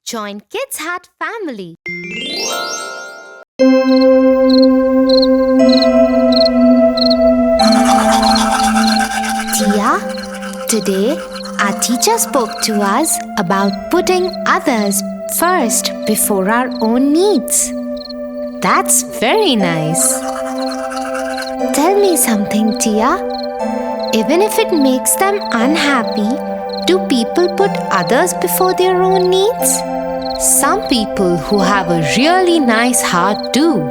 Join Kids Hut family. Tia, today our teacher spoke to us about putting others first before our own needs. That's very nice. Tell me something, Tia. Even if it makes them unhappy, do people put others before their own needs? Some people who have a really nice heart do.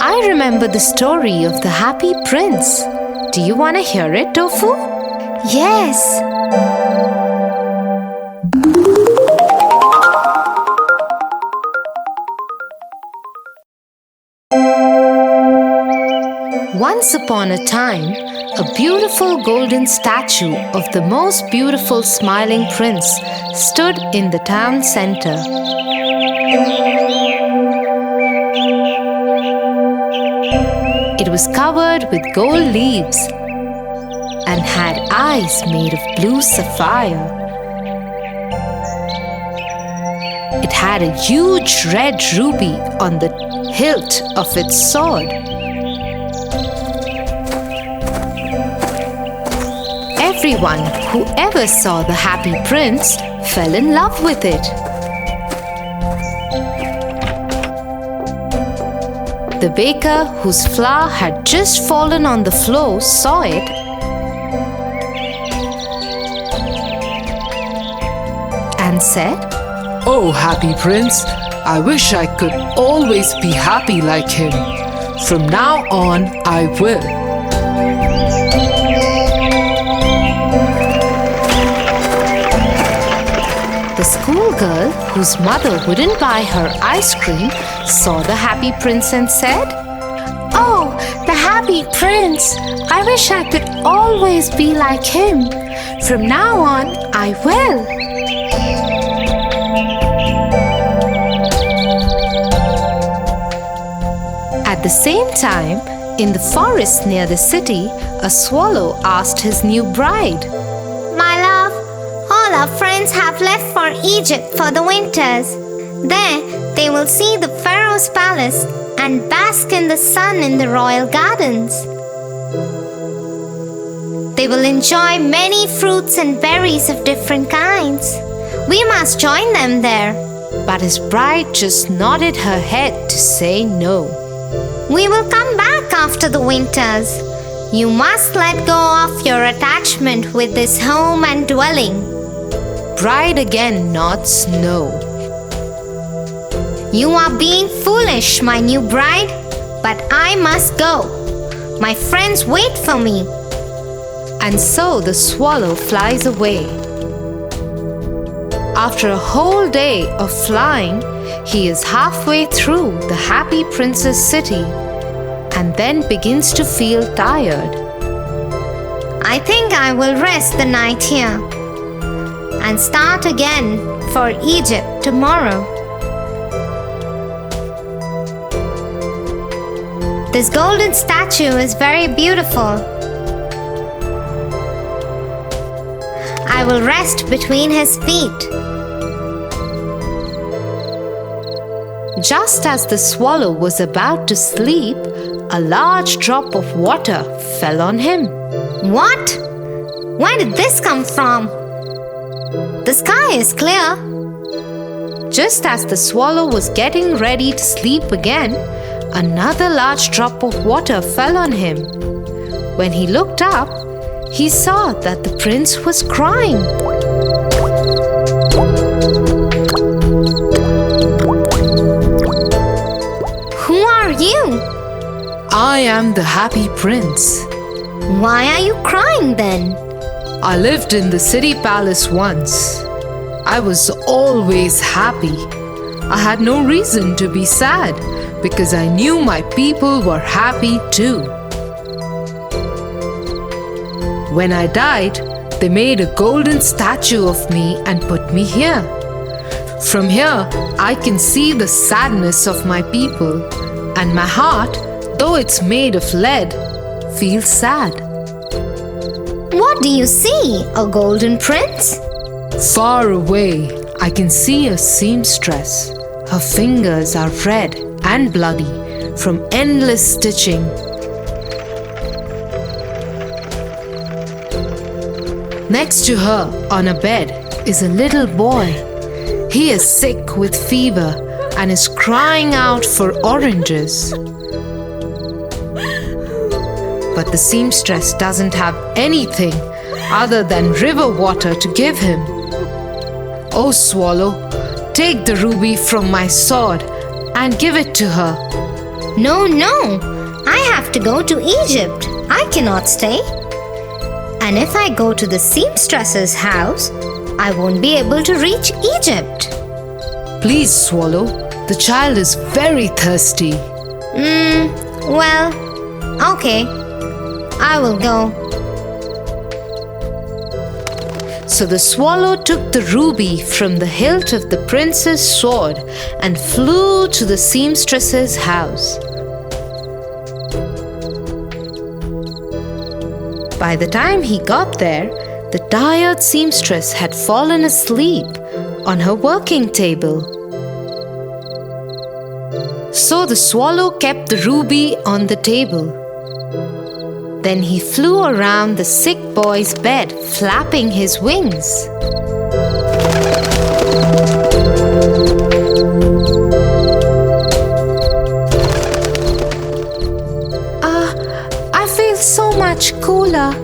I remember the story of the happy prince. Do you want to hear it, Tofu? Yes. Once upon a time, a beautiful golden statue of the most beautiful smiling prince stood in the town center. It was covered with gold leaves and had eyes made of blue sapphire. It had a huge red ruby on the hilt of its sword. Everyone who ever saw the happy prince fell in love with it. The baker, whose flour had just fallen on the floor, saw it and said, "Oh, happy prince, I wish I could always be happy like him. From now on, I will." The schoolgirl, whose mother wouldn't buy her ice cream, saw the happy prince and said, "Oh, the happy prince! I wish I could always be like him. From now on, I will." At the same time, in the forest near the city, a swallow asked his new bride, "My love, all our friends have left for Egypt for the winters. There, they will see the Pharaoh's palace and bask in the sun in the royal gardens. They will enjoy many fruits and berries of different kinds. We must join them there." but his bride just nodded her head to say no. "We will come back after the winters. You must let go of your attachment with this home and dwelling." Bride again nods no. "You are being foolish, my new bride, but I must go. My friends wait for me." And so the swallow flies away. After a whole day of flying, he is halfway through the happy prince's city and then begins to feel tired. "I think I will rest the night here and start again for Egypt tomorrow. This golden statue is very beautiful. I will rest between his feet." Just as the swallow was about to sleep, a large drop of water fell on him. "What? Where did this come from? The sky is clear." Just as the swallow was getting ready to sleep again, another large drop of water fell on him. When he looked up, he saw that the prince was crying. "Who are you?" I am the happy prince. "Why are you crying then?" I lived in the city palace once. I was always happy. I had no reason to be sad because I knew my people were happy too. When I died, they made a golden statue of me and put me here. From here, I can see the sadness of my people, and my heart, though it's made of lead, feels sad. "What do you see, a golden prince?" Far away, I can see a seamstress. Her fingers are red and bloody from endless stitching. Next to her, on a bed, is a little boy. He is sick with fever and is crying out for oranges. But the seamstress doesn't have anything other than river water to give him. Oh, Swallow, take the ruby from my sword and give it to her. No, no. I have to go to Egypt. I cannot stay. And if I go to the seamstress's house, I won't be able to reach Egypt. Please, Swallow, the child is very thirsty. Well, okay. I will go. So the swallow took the ruby from the hilt of the prince's sword and flew to the seamstress's house. By the time he got there, the tired seamstress had fallen asleep on her working table. So the swallow kept the ruby on the table. Then he flew around the sick boy's bed, flapping his wings. I feel so much cooler.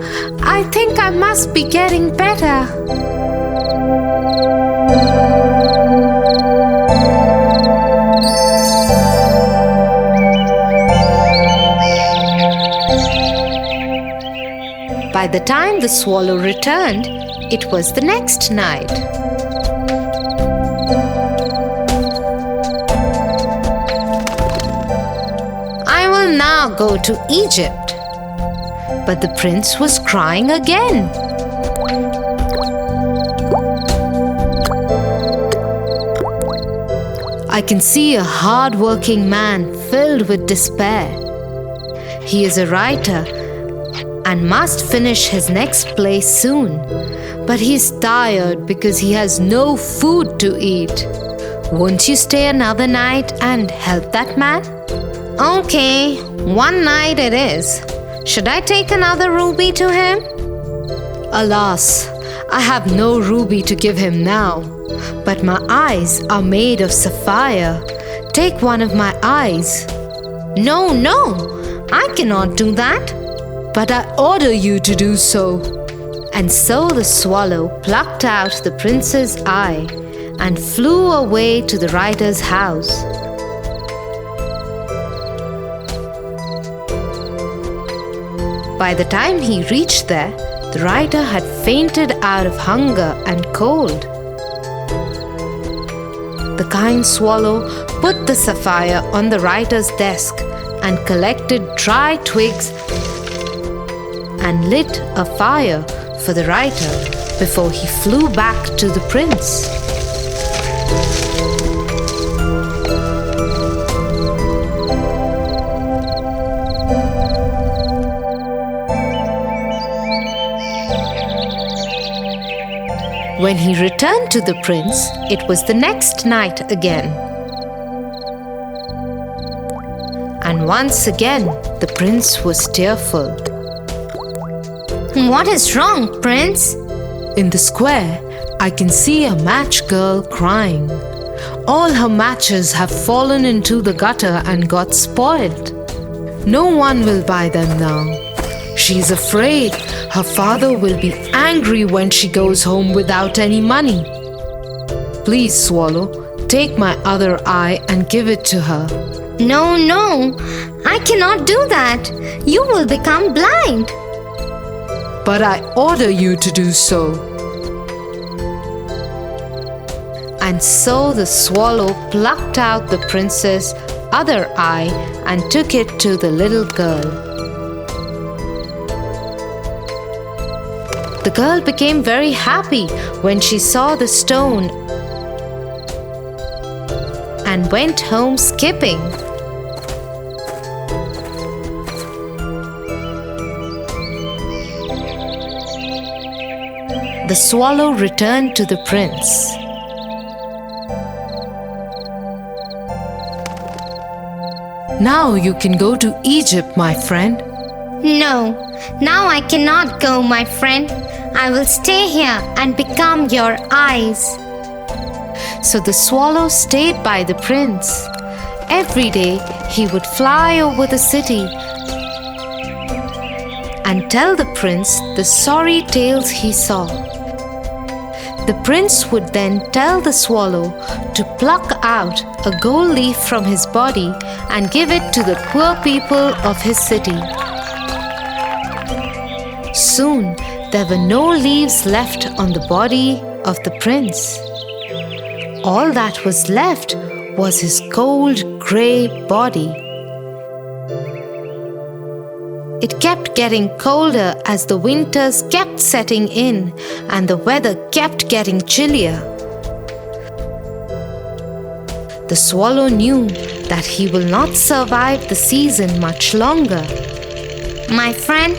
I think I must be getting better. By the time the swallow returned, it was the next night. I will now go to Egypt. But the prince was crying again. I can see a hard-working man filled with despair. He is a writer and must finish his next play soon. But he is tired because he has no food to eat. Won't you stay another night and help that man? Okay, one night it is. Should I take another ruby to him? Alas, I have no ruby to give him now. But my eyes are made of sapphire. Take one of my eyes. No, no, I cannot do that. But I order you to do so. And so the swallow plucked out the prince's eye and flew away to the writer's house. By the time he reached there, the writer had fainted out of hunger and cold. The kind swallow put the sapphire on the writer's desk and collected dry twigs and lit a fire for the writer before he flew back to the prince. When he returned to the prince, it was the next night again. And once again, the prince was tearful. What is wrong, Prince? In the square, I can see a match girl crying. All her matches have fallen into the gutter and got spoiled. No one will buy them now. She's afraid her father will be angry when she goes home without any money. Please, Swallow, take my other eye and give it to her. No, no, I cannot do that. You will become blind. But I order you to do so. And so the swallow plucked out the prince's other eye and took it to the little girl. The girl became very happy when she saw the stone and went home skipping. The swallow returned to the prince. Now you can go to Egypt, my friend. No, now I cannot go, my friend. I will stay here and become your eyes. So the swallow stayed by the prince. Every day he would fly over the city and tell the prince the sorry tales he saw. The prince would then tell the swallow to pluck out a gold leaf from his body and give it to the poor people of his city. Soon there were no leaves left on the body of the prince. All that was left was his cold grey body. It kept getting colder as the winters kept setting in and the weather kept getting chillier. The swallow knew that he will not survive the season much longer. My friend,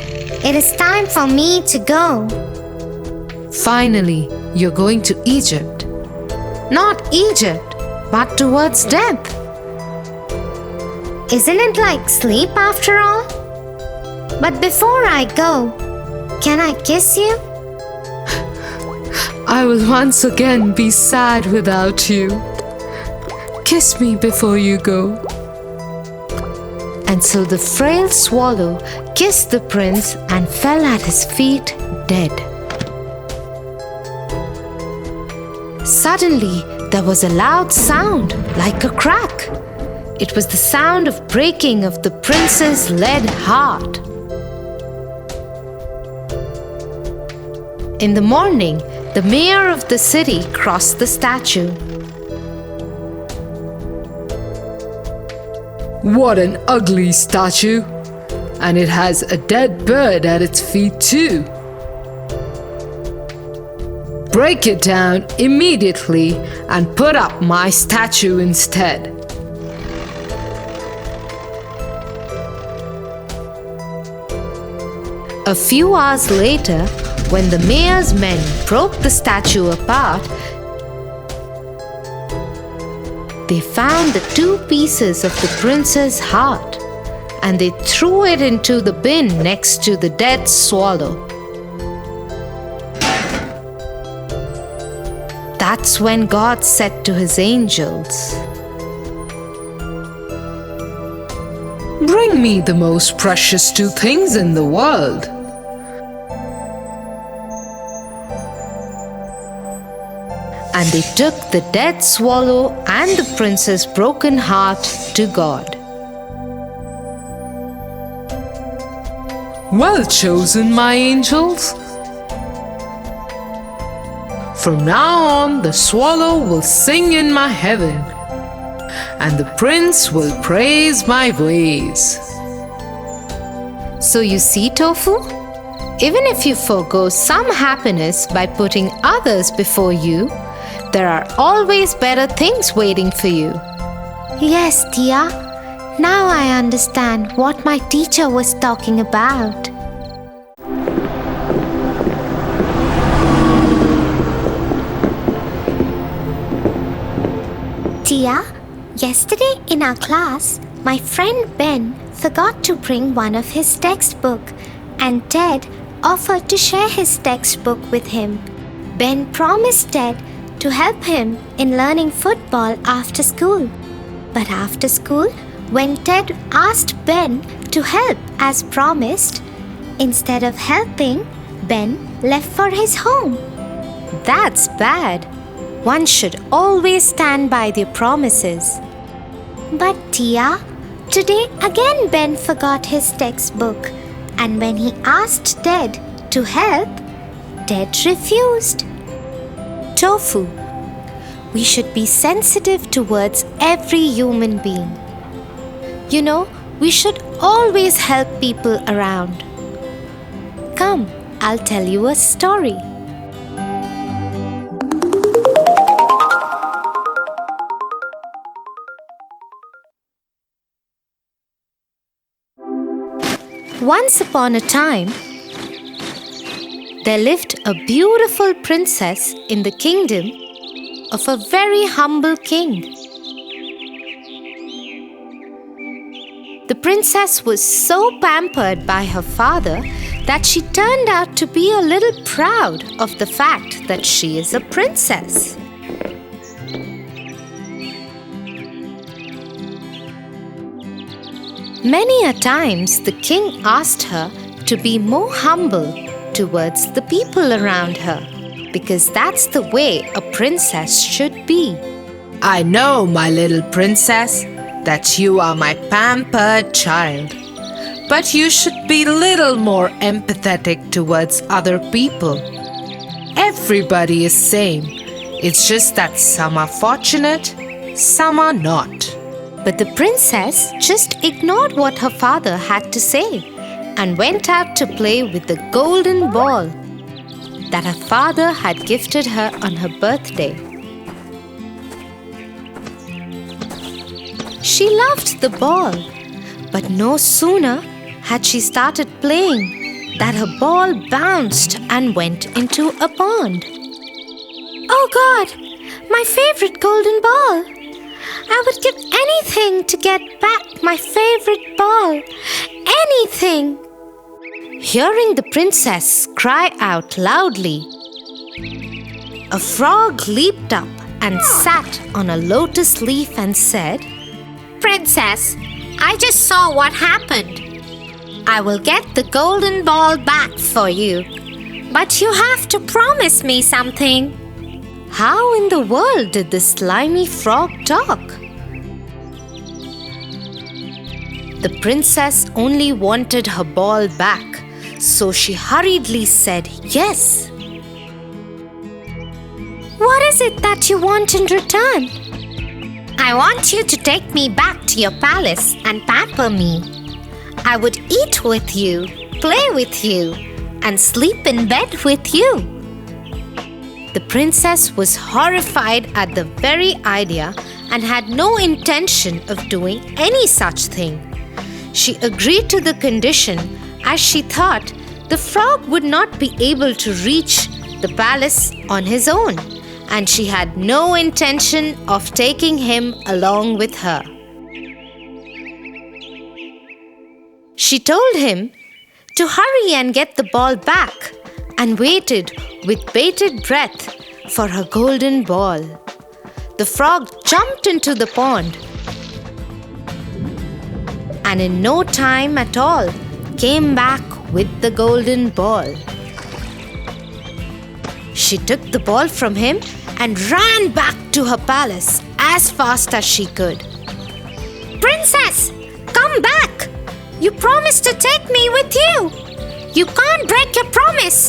it is time for me to go. Finally, you're going to Egypt. Not Egypt, but towards death. Isn't it like sleep after all? But before I go, can I kiss you? I will once again be sad without you. Kiss me before you go. And so the frail swallow kissed the prince and fell at his feet dead. Suddenly, there was a loud sound like a crack. It was the sound of breaking of the prince's lead heart. In the morning, the mayor of the city crossed the statue. What an ugly statue! And it has a dead bird at its feet too. Break it down immediately and put up my statue instead. A few hours later, when the mayor's men broke the statue apart, they found the two pieces of the prince's heart, and they threw it into the bin next to the dead swallow. That's when God said to his angels, Bring me the most precious two things in the world. and they took the dead swallow and the prince's broken heart to God. Well chosen, my angels. From now on, the swallow will sing in my heaven, and the prince will praise my ways. So you see, Tofu, even if you forgo some happiness by putting others before you, there are always better things waiting for you. Yes, Tia. Now I understand what my teacher was talking about. Tia, yesterday in our class, my friend Ben forgot to bring one of his textbook, and Ted offered to share his textbook with him. Ben promised Ted to help him in learning football after school. But after school, when Ted asked Ben to help as promised, instead of helping, Ben left for his home. That's bad. One should always stand by their promises. But Tia, today again Ben forgot his textbook, and when he asked Ted to help, Ted refused. Tofu, we should be sensitive towards every human being. You know, we should always help people around. Come, I'll tell you a story. Once upon a time, there lived a beautiful princess in the kingdom of a very humble king. The princess was so pampered by her father that she turned out to be a little proud of the fact that she is a princess. Many a times the king asked her to be more humble towards the people around her, because that's the way a princess should be. I know, my little princess, that you are my pampered child. But you should be a little more empathetic towards other people. Everybody is same. It's just that some are fortunate, some are not. But the princess just ignored what her father had to say and went out to play with the golden ball that her father had gifted her on her birthday. She loved the ball, but no sooner had she started playing that her ball bounced and went into a pond. Oh God, my favorite golden ball! I would give anything to get back my favorite ball. Anything! Hearing the princess cry out loudly, a frog leaped up and sat on a lotus leaf and said, "Princess, I just saw what happened. I will get the golden ball back for you, but you have to promise me something." How in the world did the slimy frog talk? The princess only wanted her ball back, so she hurriedly said yes. "What is it that you want in return?" "I want you to take me back to your palace and pamper me. I would eat with you, play with you, and sleep in bed with you." The princess was horrified at the very idea and had no intention of doing any such thing. She agreed to the condition as she thought the frog would not be able to reach the palace on his own, and she had no intention of taking him along with her. She told him to hurry and get the ball back and waited with bated breath for her golden ball. The frog jumped into the pond and in no time at all came back with the golden ball. She took the ball from him and ran back to her palace as fast as she could. "Princess, come back! You promised to take me with you! You can't break your promise!"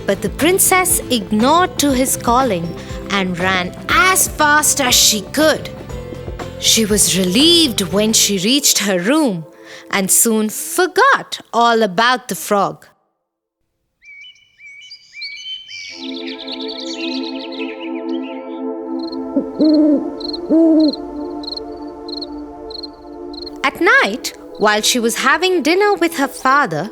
But the princess ignored to his calling and ran as fast as she could. She was relieved when she reached her room and soon forgot all about the frog. At night, while she was having dinner with her father,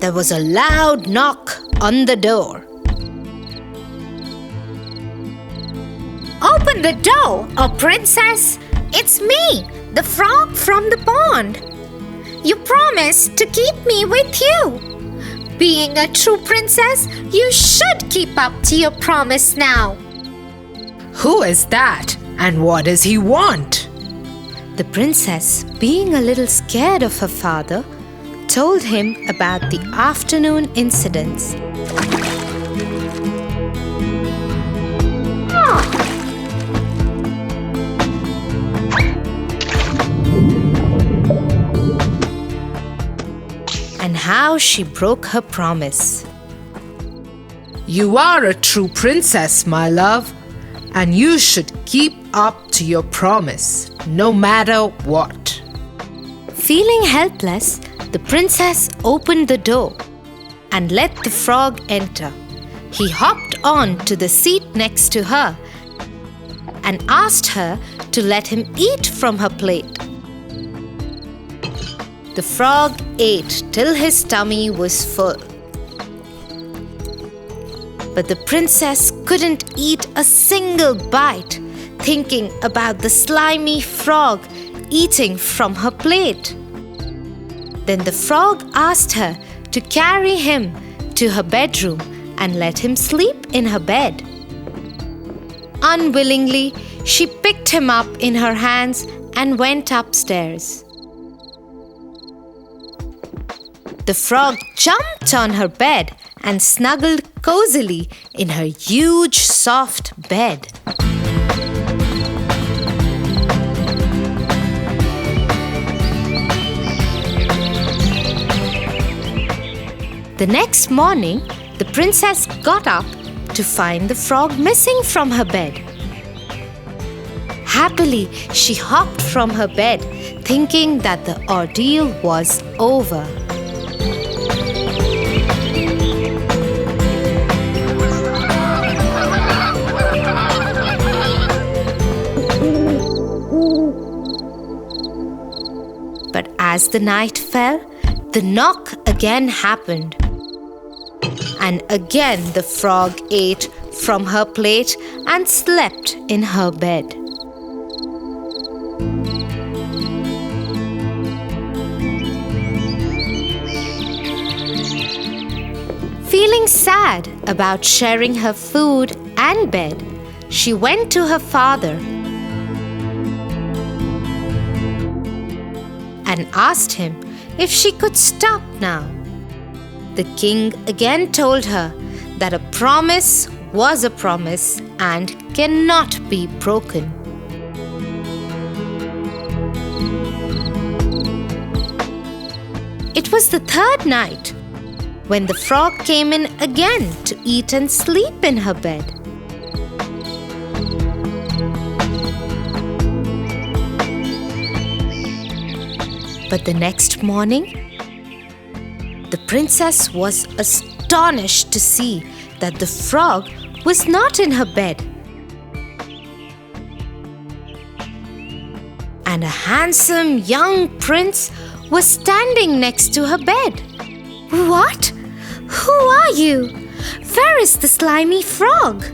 there was a loud knock on the door. "Open the door, oh princess! It's me, the frog from the pond. You promised to keep me with you. Being a true princess, you should keep up to your promise now." Who is that, and what does he want? The princess, being a little scared of her father, told him about the afternoon incidents. And how she broke her promise. You are a true princess, my love, and you should keep up to your promise, no matter what. Feeling helpless, the princess opened the door and let the frog enter. He hopped on to the seat next to her and asked her to let him eat from her plate. The frog ate till his tummy was full. But the princess couldn't eat a single bite, thinking about the slimy frog eating from her plate. Then the frog asked her to carry him to her bedroom and let him sleep in her bed. Unwillingly, she picked him up in her hands and went upstairs. The frog jumped on her bed and snuggled cozily in her huge, soft bed. The next morning, the princess got up to find the frog missing from her bed. Happily, she hopped from her bed, thinking that the ordeal was over. But as the night fell, the knock again happened. And again the frog ate from her plate and slept in her bed. Feeling sad about sharing her food and bed, she went to her father and asked him if she could stop now. The king again told her that a promise was a promise and cannot be broken. It was the third night when the frog came in again to eat and sleep in her bed. But the next morning, the princess was astonished to see that the frog was not in her bed. And a handsome young prince was standing next to her bed. "What? Who are you? Where is the slimy frog?"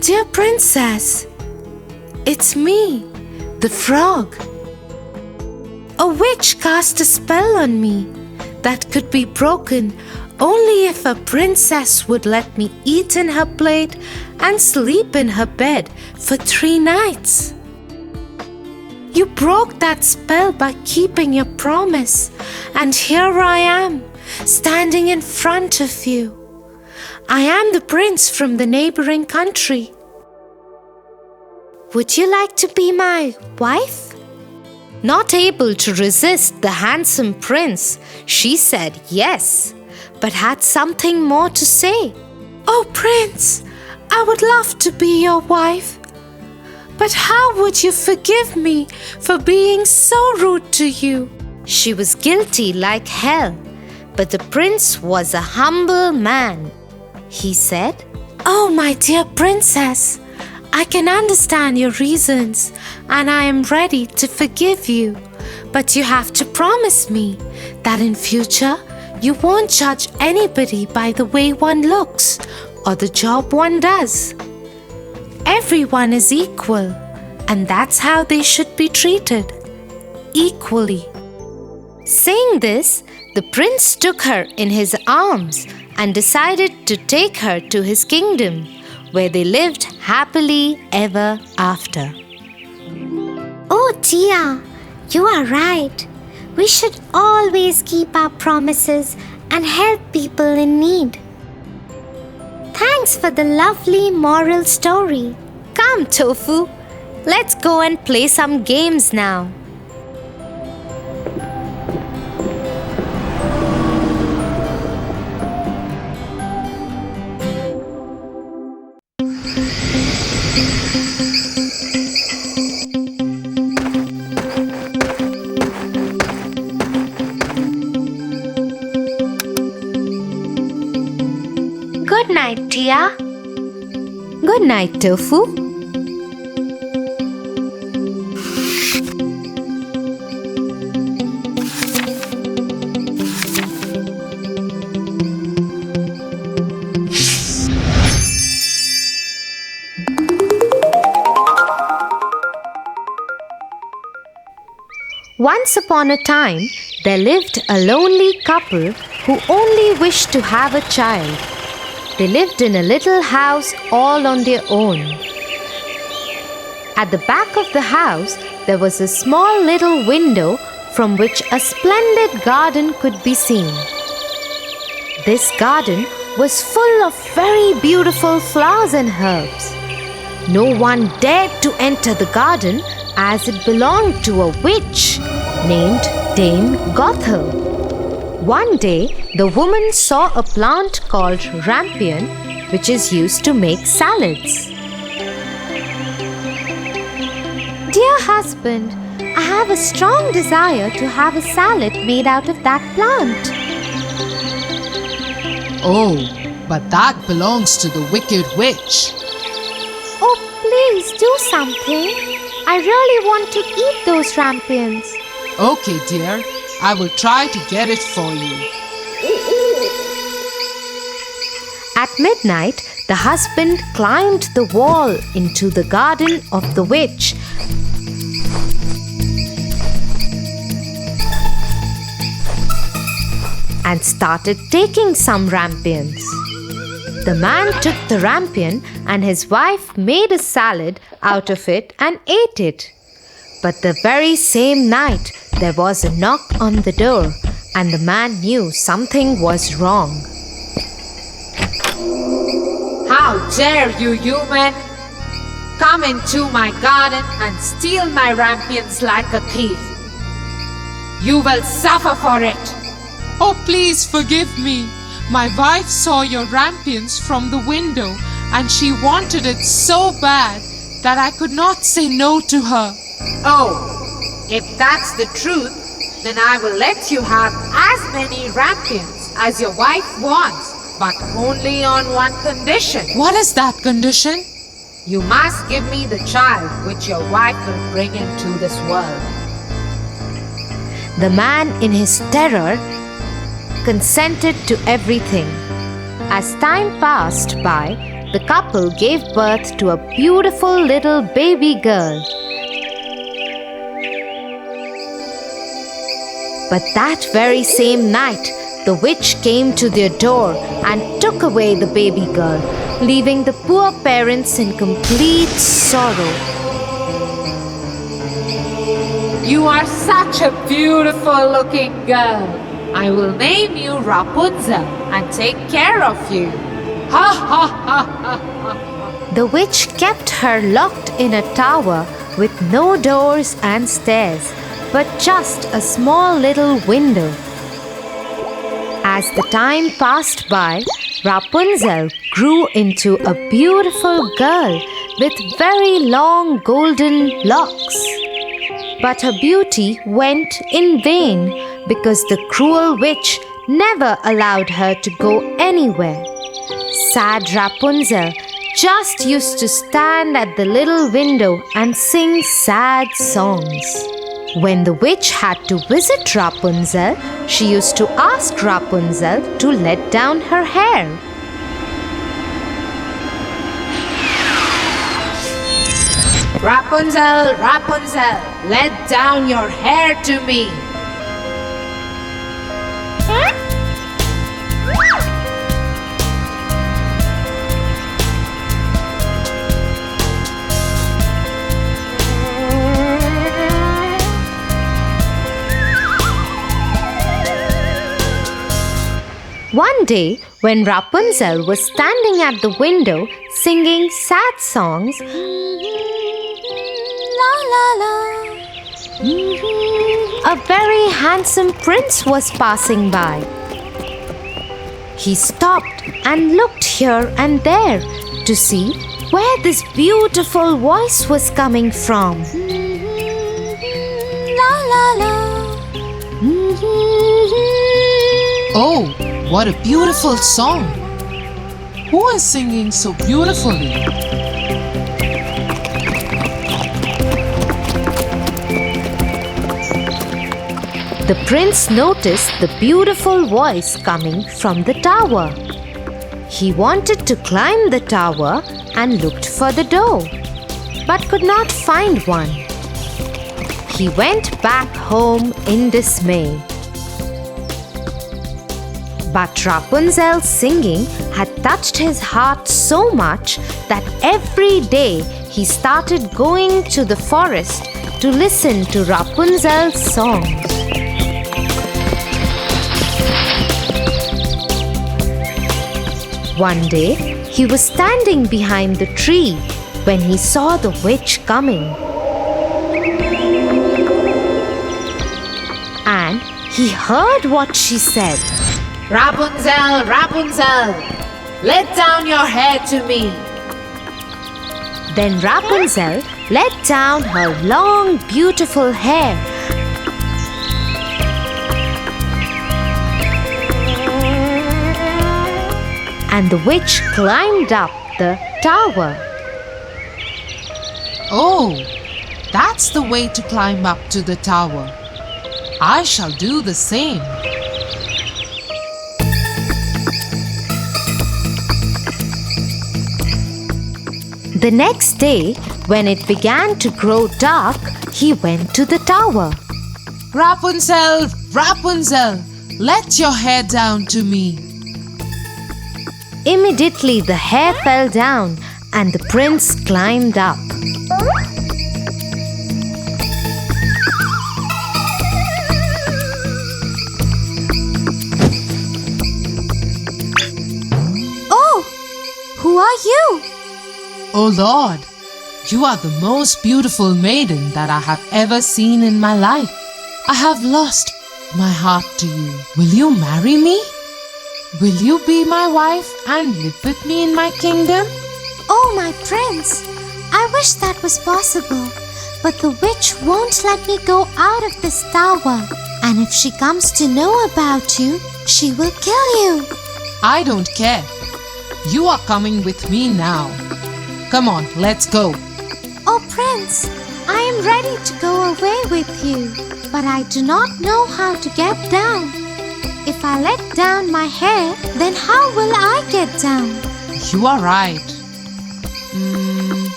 "Dear princess, it's me, the frog. A witch cast a spell on me that could be broken only if a princess would let me eat in her plate and sleep in her bed for 3 nights. You broke that spell by keeping your promise, and here I am, standing in front of you. I am the prince from the neighboring country. Would you like to be my wife?" Not able to resist the handsome prince, she said yes, but had something more to say. "Oh, prince, I would love to be your wife. But how would you forgive me for being so rude to you?" She was guilty like hell, but the prince was a humble man. He said, "Oh, my dear princess, I can understand your reasons and I am ready to forgive you. But you have to promise me that in future you won't judge anybody by the way one looks or the job one does. Everyone is equal, and that's how they should be treated, equally." Saying this, the prince took her in his arms and decided to take her to his kingdom, where they lived happily ever after. Oh dear, you are right. We should always keep our promises and help people in need. Thanks for the lovely moral story. Come, Tofu, let's go and play some games now. Good night, Tia. Good night, Tofu. Once upon a time, there lived a lonely couple who only wished to have a child. They lived in a little house all on their own. At the back of the house, there was a small little window from which a splendid garden could be seen. This garden was full of very beautiful flowers and herbs. No one dared to enter the garden as it belonged to a witch named Dame Gothel. One day, the woman saw a plant called rampion, which is used to make salads. Dear husband, I have a strong desire to have a salad made out of that plant. Oh, but that belongs to the wicked witch. Oh, please do something. I really want to eat those rampions. Okay, dear, I will try to get it for you. At midnight, the husband climbed the wall into the garden of the witch and started taking some rampions. The man took the rampion and his wife made a salad out of it and ate it. But the very same night, there was a knock on the door and the man knew something was wrong. How dare you, human! Come into my garden and steal my rampions like a thief. You will suffer for it. Oh, please forgive me. My wife saw your rampions from the window and she wanted it so bad that I could not say no to her. Oh, if that's the truth, then I will let you have as many rampions as your wife wants, but only on one condition. What is that condition? You must give me the child which your wife will bring into this world. The man, in his terror, consented to everything. As time passed by, the couple gave birth to a beautiful little baby girl. But that very same night, the witch came to their door and took away the baby girl, leaving the poor parents in complete sorrow. You are such a beautiful looking girl. I will name you Rapunzel and take care of you. Ha ha ha ha! The witch kept her locked in a tower with no doors and stairs, but just a small little window. As the time passed by, Rapunzel grew into a beautiful girl with very long golden locks. But her beauty went in vain because the cruel witch never allowed her to go anywhere. Sad Rapunzel just used to stand at the little window and sing sad songs. When the witch had to visit Rapunzel, she used to ask Rapunzel to let down her hair. Rapunzel, Rapunzel, let down your hair to me. One day, when Rapunzel was standing at the window singing sad songs, la la la, a very handsome prince was passing by. He stopped and looked here and there to see where this beautiful voice was coming from. La la la. Oh, what a beautiful song! Who is singing so beautifully? The prince noticed the beautiful voice coming from the tower. He wanted to climb the tower and looked for the door, but could not find one. he went back home in dismay. But Rapunzel's singing had touched his heart so much that every day he started going to the forest to listen to Rapunzel's songs. One day, he was standing behind the tree when he saw the witch coming. And he heard what she said. Rapunzel, Rapunzel, let down your hair to me. Then Rapunzel let down her long, beautiful hair. And the witch climbed up the tower. Oh, that's the way to climb up to the tower. I shall do the same. The next day, when it began to grow dark, he went to the tower. Rapunzel, Rapunzel, let your hair down to me. Immediately the hair fell down and the prince climbed up. Oh, who are you? Oh Lord, you are the most beautiful maiden that I have ever seen in my life. I have lost my heart to you. Will you marry me? Will you be my wife and live with me in my kingdom? Oh, my prince, I wish that was possible. But the witch won't let me go out of this tower. And if she comes to know about you, she will kill you. I don't care. You are coming with me now. Come on, let's go. Oh, prince, I am ready to go away with you. But I do not know how to get down. If I let down my hair, then how will I get down? You are right.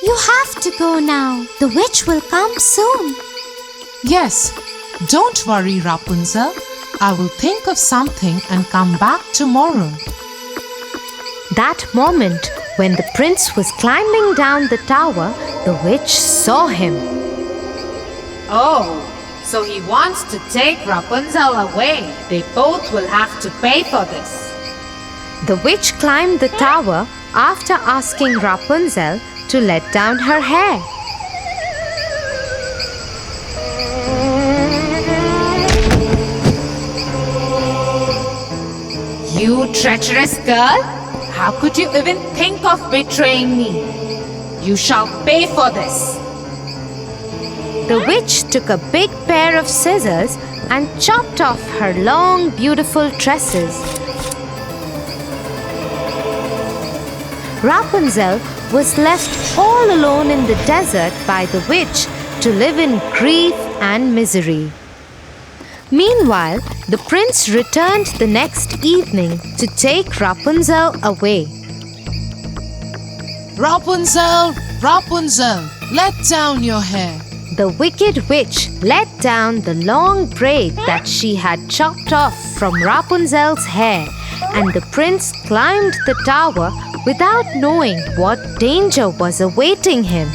You have to go now. The witch will come soon. Yes, don't worry, Rapunzel. I will think of something and come back tomorrow. That moment, when the prince was climbing down the tower, the witch saw him. Oh, so he wants to take Rapunzel away. They both will have to pay for this. The witch climbed the tower after asking Rapunzel to let down her hair. You treacherous girl! How could you even think of betraying me? You shall pay for this. The witch took a big pair of scissors and chopped off her long, beautiful tresses. Rapunzel was left all alone in the desert by the witch to live in grief and misery. Meanwhile, the prince returned the next evening to take Rapunzel away. Rapunzel, Rapunzel, let down your hair. The wicked witch let down the long braid that she had chopped off from Rapunzel's hair, and the prince climbed the tower without knowing what danger was awaiting him.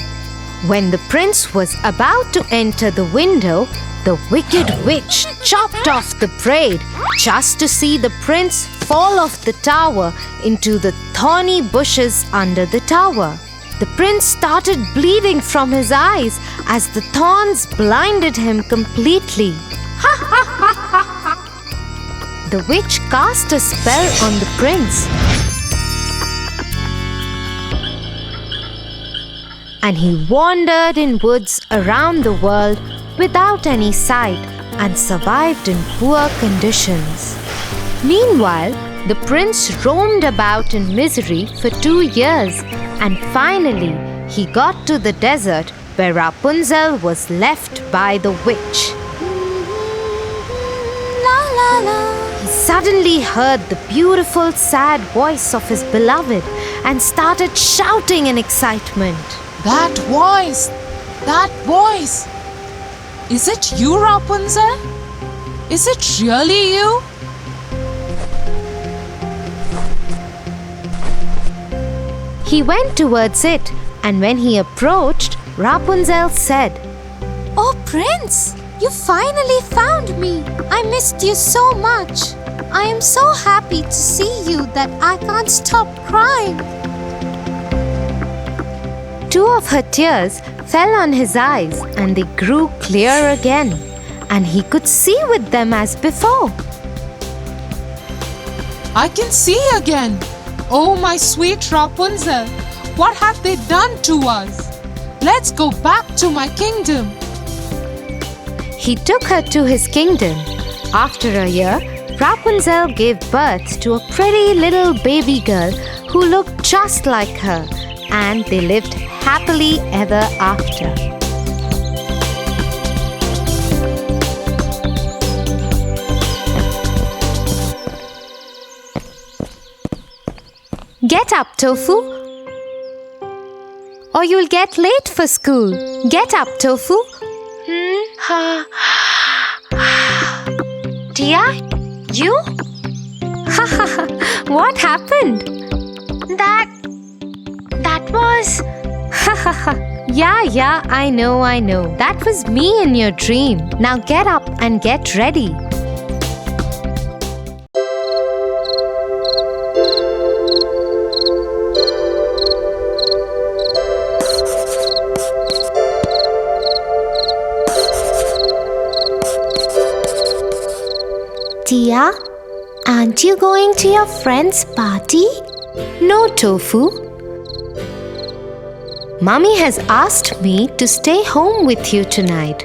When the prince was about to enter the window, the wicked witch chopped off the braid just to see the prince fall off the tower into the thorny bushes under the tower. The prince started bleeding from his eyes as the thorns blinded him completely. The witch cast a spell on the prince, and he wandered in woods around the world without any sight and survived in poor conditions. Meanwhile, the prince roamed about in misery for 2 years, and finally he got to the desert where Rapunzel was left by the witch. La la la. He suddenly heard the beautiful, sad voice of his beloved and started shouting in excitement. That voice! That voice! Is it you, Rapunzel? Is it really you? He went towards it, and when he approached, Rapunzel said, Oh, Prince, you finally found me. I missed you so much. I am so happy to see you that I can't stop crying. Two of her tears fell on his eyes, and they grew clear again, and he could see with them as before. I can see again. Oh, my sweet Rapunzel, what have they done to us? Let's go back to my kingdom. He took her to his kingdom. After a year, Rapunzel gave birth to a pretty little baby girl who looked just like her, and they lived happily ever after. Get up, Tofu, or you'll get late for school. Get up, Tofu. Tia, you? What happened? That was... Yeah, I know. That was me in your dream. Now get up and get ready. Tia, aren't you going to your friend's party? No, Tofu. Mummy has asked me to stay home with you tonight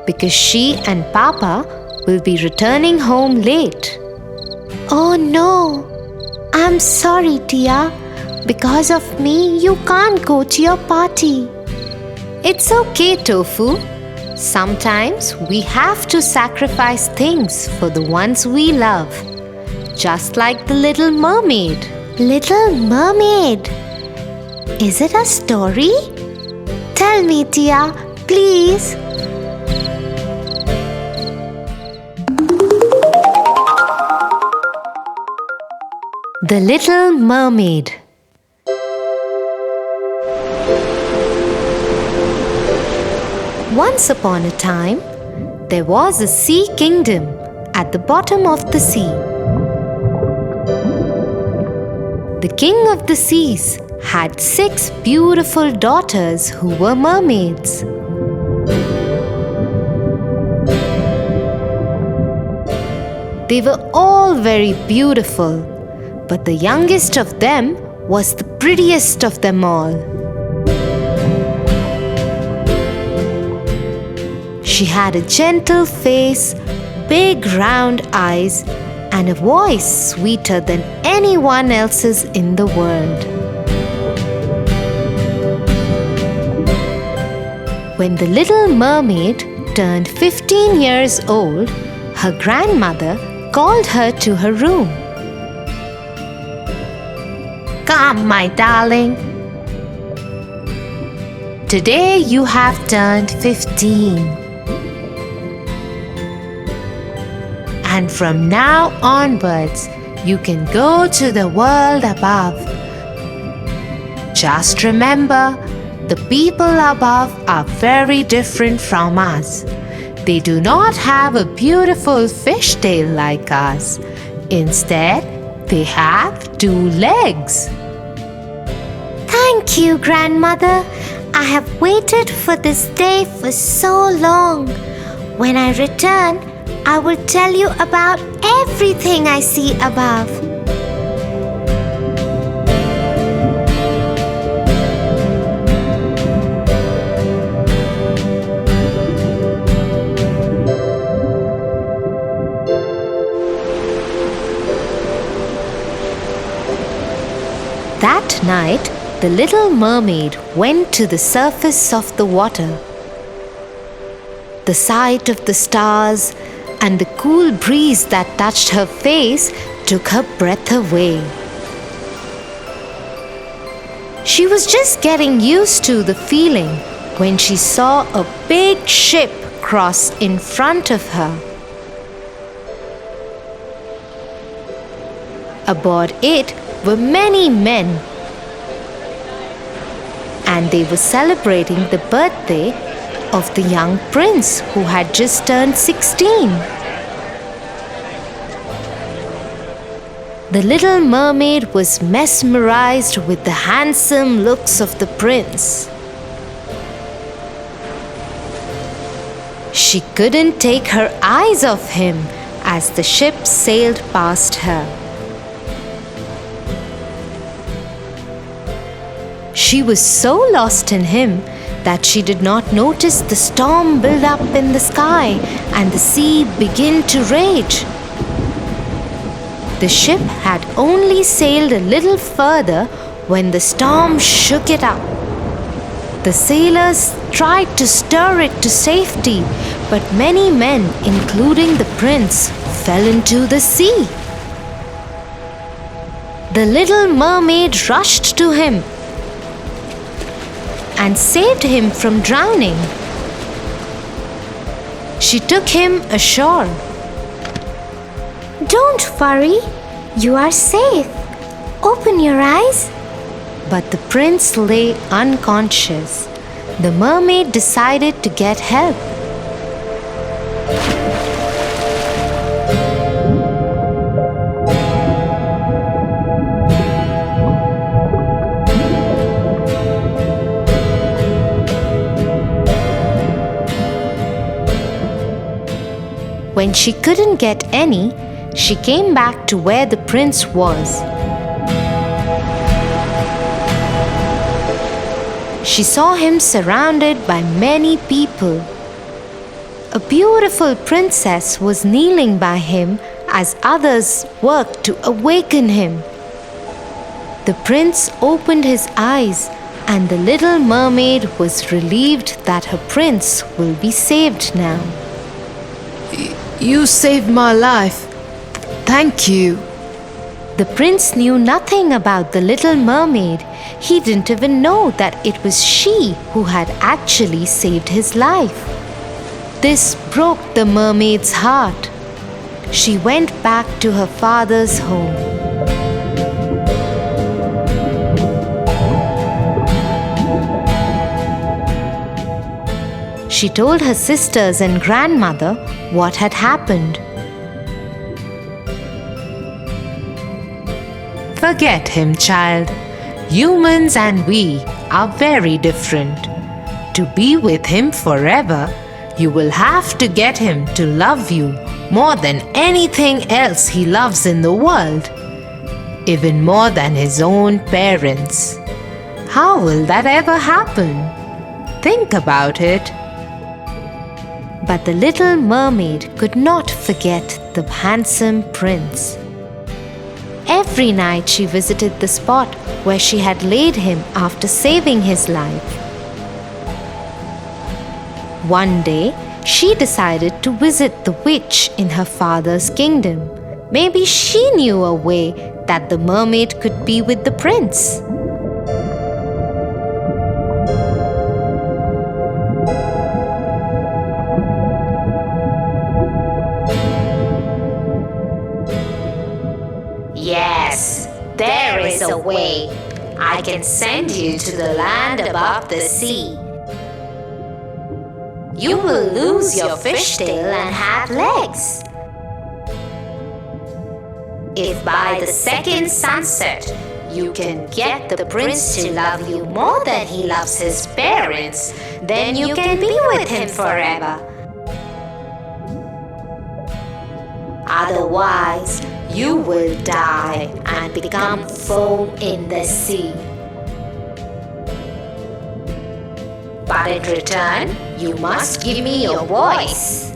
because she and Papa will be returning home late. Oh no, I'm sorry, Tia. Because of me, you can't go to your party. It's okay, Tofu. Sometimes we have to sacrifice things for the ones we love. Just like the Little Mermaid. Little Mermaid? Is it a story? Tell me, Tia, please. The Little Mermaid. Once upon a time, there was a sea kingdom at the bottom of the sea. The king of the seas had 6 beautiful daughters who were mermaids. They were all very beautiful, but the youngest of them was the prettiest of them all. She had a gentle face, big round eyes, and a voice sweeter than anyone else's in the world. When the Little Mermaid turned 15 years old, her grandmother called her to her room. Come, my darling. Today you have turned 15. And from now onwards, you can go to the world above. Just remember, the people above are very different from us. They do not have a beautiful fishtail like us. Instead, they have 2 legs. Thank you, Grandmother. I have waited for this day for so long. When I return, I will tell you about everything I see above. That night, the Little Mermaid went to the surface of the water. The sight of the stars and the cool breeze that touched her face took her breath away. She was just getting used to the feeling when she saw a big ship across in front of her. Aboard it were many men, and they were celebrating the birthday of the young prince who had just turned 16. The little mermaid was mesmerized with the handsome looks of the prince. She couldn't take her eyes off him as the ship sailed past her. She was so lost in him that she did not notice the storm build up in the sky and the sea begin to rage. The ship had only sailed a little further when the storm shook it up. The sailors tried to stir it to safety, but many men, including the prince, fell into the sea. The little mermaid rushed to him and saved him from drowning. She took him ashore. Don't worry, you are safe. Open your eyes. But the prince lay unconscious. The mermaid decided to get help. When she couldn't get any, she came back to where the prince was. She saw him surrounded by many people. A beautiful princess was kneeling by him as others worked to awaken him. The prince opened his eyes, and the little mermaid was relieved that her prince will be saved now. You saved my life. Thank you. The prince knew nothing about the little mermaid. He didn't even know that it was she who had actually saved his life. This broke the mermaid's heart. She went back to her father's home. She told her sisters and grandmother what had happened. Forget him, child. Humans and we are very different. To be with him forever, you will have to get him to love you more than anything else he loves in the world, even more than his own parents. How will that ever happen? Think about it. But the little mermaid could not forget the handsome prince. Every night she visited the spot where she had laid him after saving his life. One day, she decided to visit the witch in her father's kingdom. Maybe she knew a way that the mermaid could be with the prince. Yes, there is a way. I can send you to the land above the sea. You will lose your fishtail and have legs. If by the second sunset you can get the prince to love you more than he loves his parents, then you can be with him forever. Otherwise, you will die and become foam in the sea. But in return, you must give me your voice.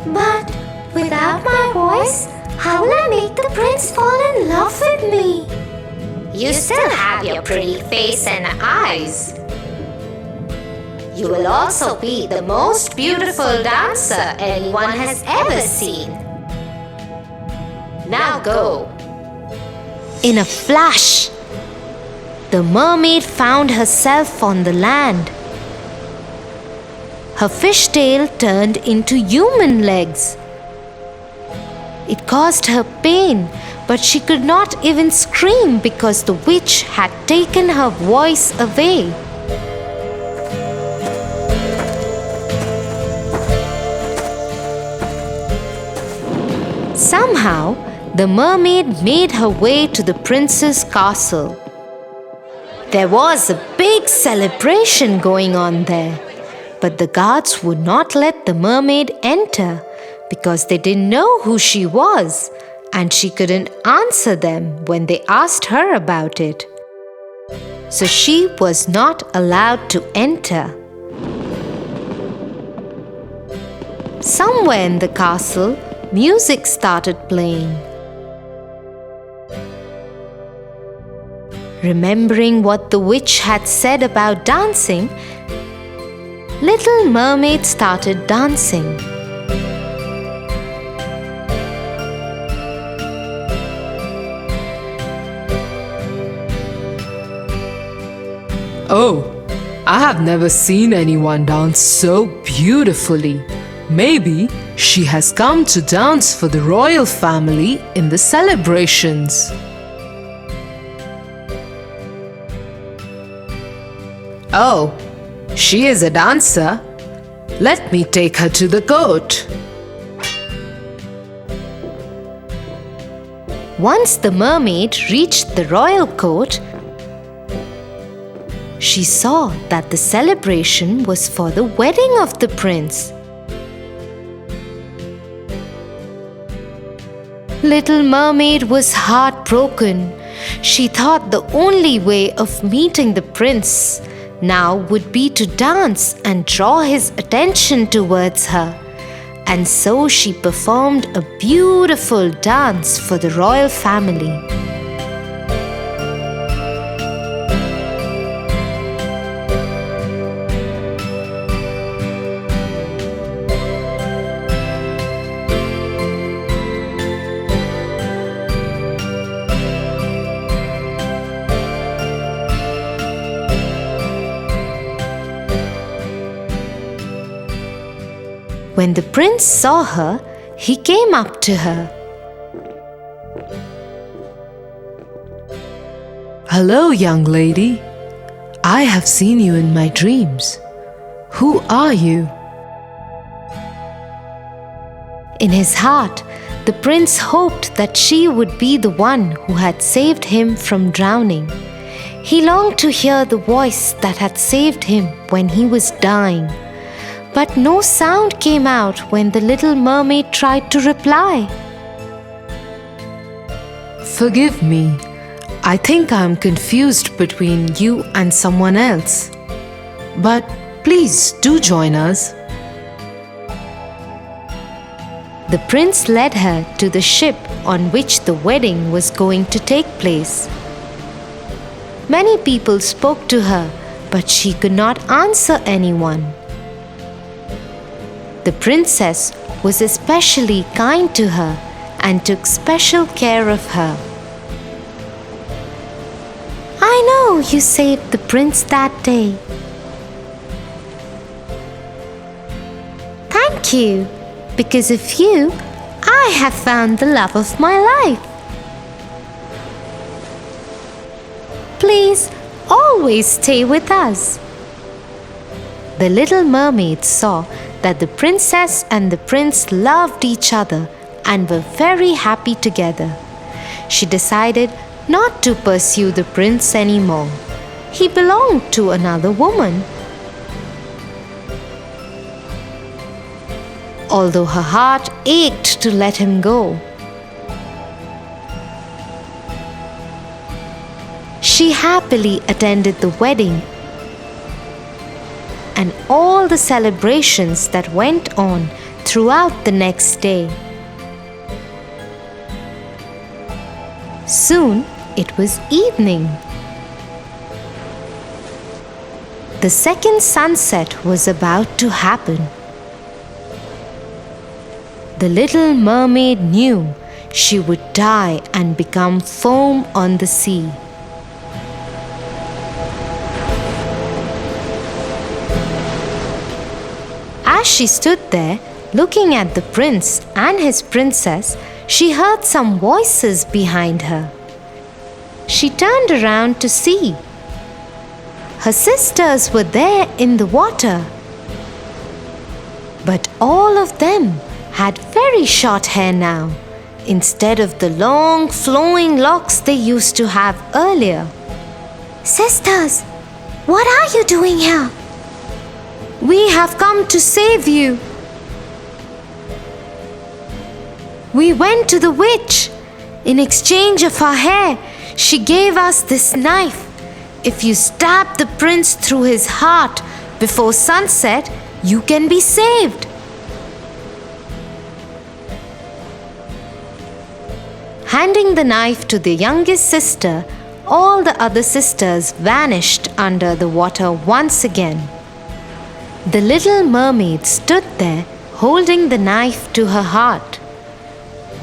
But without my voice, how will I make the prince fall in love with me? You still have your pretty face and eyes. You will also be the most beautiful dancer anyone has ever seen. Now go. In a flash, the mermaid found herself on the land. her fishtail turned into human legs. It caused her pain, but she could not even scream because the witch had taken her voice away. Somehow, the mermaid made her way to the prince's castle. There was a big celebration going on there, but the guards would not let the mermaid enter because they didn't know who she was, and she couldn't answer them when they asked her about it. So she was not allowed to enter. Somewhere in the castle, music started playing. Remembering what the witch had said about dancing, Little Mermaid started dancing. Oh, I have never seen anyone dance so beautifully. Maybe she has come to dance for the royal family in the celebrations. Oh, she is a dancer. Let me take her to the court. Once the mermaid reached the royal court, she saw that the celebration was for the wedding of the prince. Little Mermaid was heartbroken. She thought the only way of meeting the prince now would be to dance and draw his attention towards her. And so she performed a beautiful dance for the royal family. When the prince saw her, he came up to her. Hello, young lady. I have seen you in my dreams. Who are you? In his heart, the prince hoped that she would be the one who had saved him from drowning. He longed to hear the voice that had saved him when he was dying. But no sound came out when the little mermaid tried to reply. Forgive me. I think I am confused between you and someone else. But please do join us. The prince led her to the ship on which the wedding was going to take place. Many people spoke to her, but she could not answer anyone. The princess was especially kind to her and took special care of her. I know you saved the prince that day. Thank you. Because of you, I have found the love of my life. Please always stay with us. The little mermaid saw that the princess and the prince loved each other and were very happy together. She decided not to pursue the prince anymore. He belonged to another woman. Although her heart ached to let him go, she happily attended the wedding and all the celebrations that went on throughout the next day. Soon it was evening. The second sunset was about to happen. The little mermaid knew she would die and become foam on the sea. As she stood there, looking at the prince and his princess, she heard some voices behind her. She turned around to see. Her sisters were there in the water. But all of them had very short hair now, instead of the long flowing locks they used to have earlier. Sisters, what are you doing here? We have come to save you. We went to the witch. In exchange of her hair, she gave us this knife. If you stab the prince through his heart before sunset, you can be saved. Handing the knife to the youngest sister, all the other sisters vanished under the water once again. The little mermaid stood there holding the knife to her heart.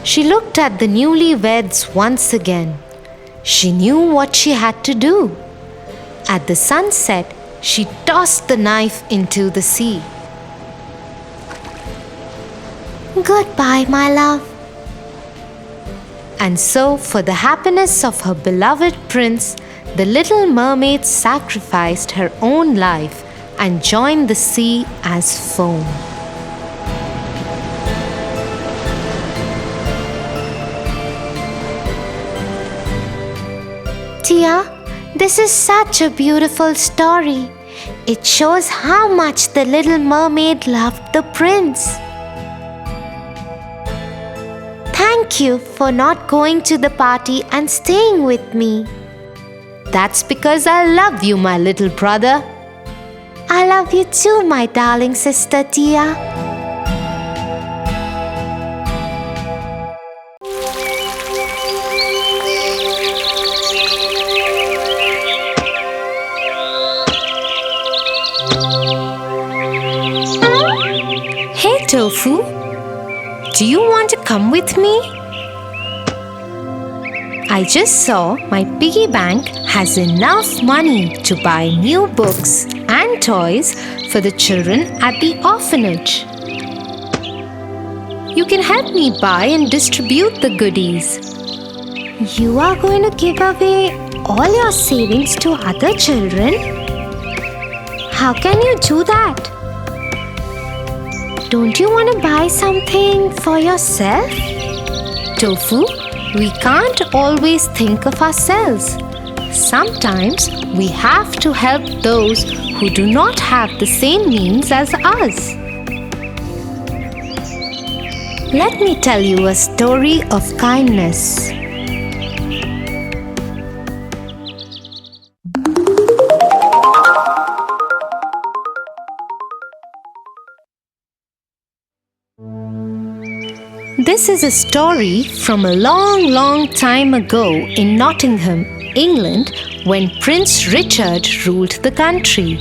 She looked at the newlyweds once again. She knew what she had to do. At the sunset, she tossed the knife into the sea. Goodbye, my love. And so, for the happiness of her beloved prince, the little mermaid sacrificed her own life and joined the sea as foam. Tia, this is such a beautiful story. It shows how much the little mermaid loved the prince. Thank you for not going to the party and staying with me. That's because I love you, my little brother. I love you too, my darling sister Tia. Hey, Tofu. Do you want to come with me? I just saw my piggy bank has enough money to buy new books and toys for the children at the orphanage. You can help me buy and distribute the goodies. You are going to give away all your savings to other children? How can you do that? Don't you want to buy something for yourself? Tofu, we can't always think of ourselves. Sometimes we have to help those who do not have the same means as us. Let me tell you a story of kindness. This is a story from a long time ago in Nottingham, England, when Prince Richard ruled the country.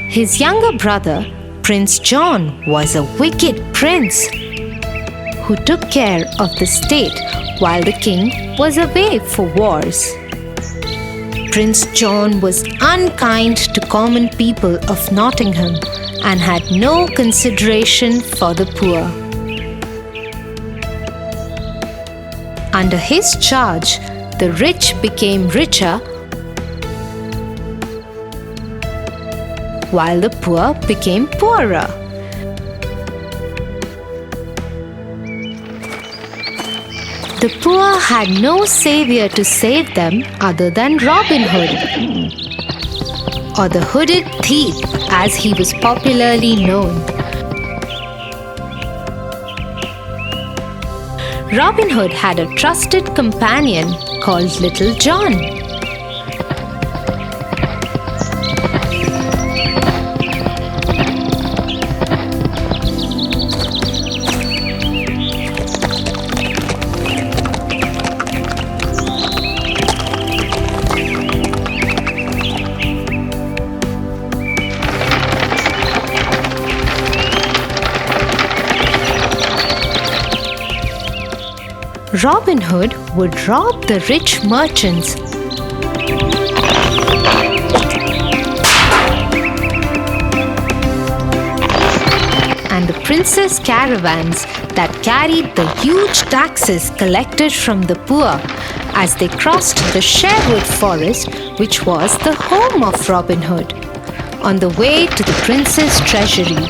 His younger brother, Prince John, was a wicked prince who took care of the state while the king was away for wars. Prince John was unkind to common people of Nottingham and had no consideration for the poor. Under his charge, the rich became richer while the poor became poorer. The poor had no savior to save them other than Robin Hood, or the Hooded Thief as he was popularly known. Robin Hood had a trusted companion called Little John. Robin Hood would rob the rich merchants prince's caravans that carried the huge taxes collected from the poor as they crossed the Sherwood forest, which was the home of Robin Hood, on the way to the prince's treasury.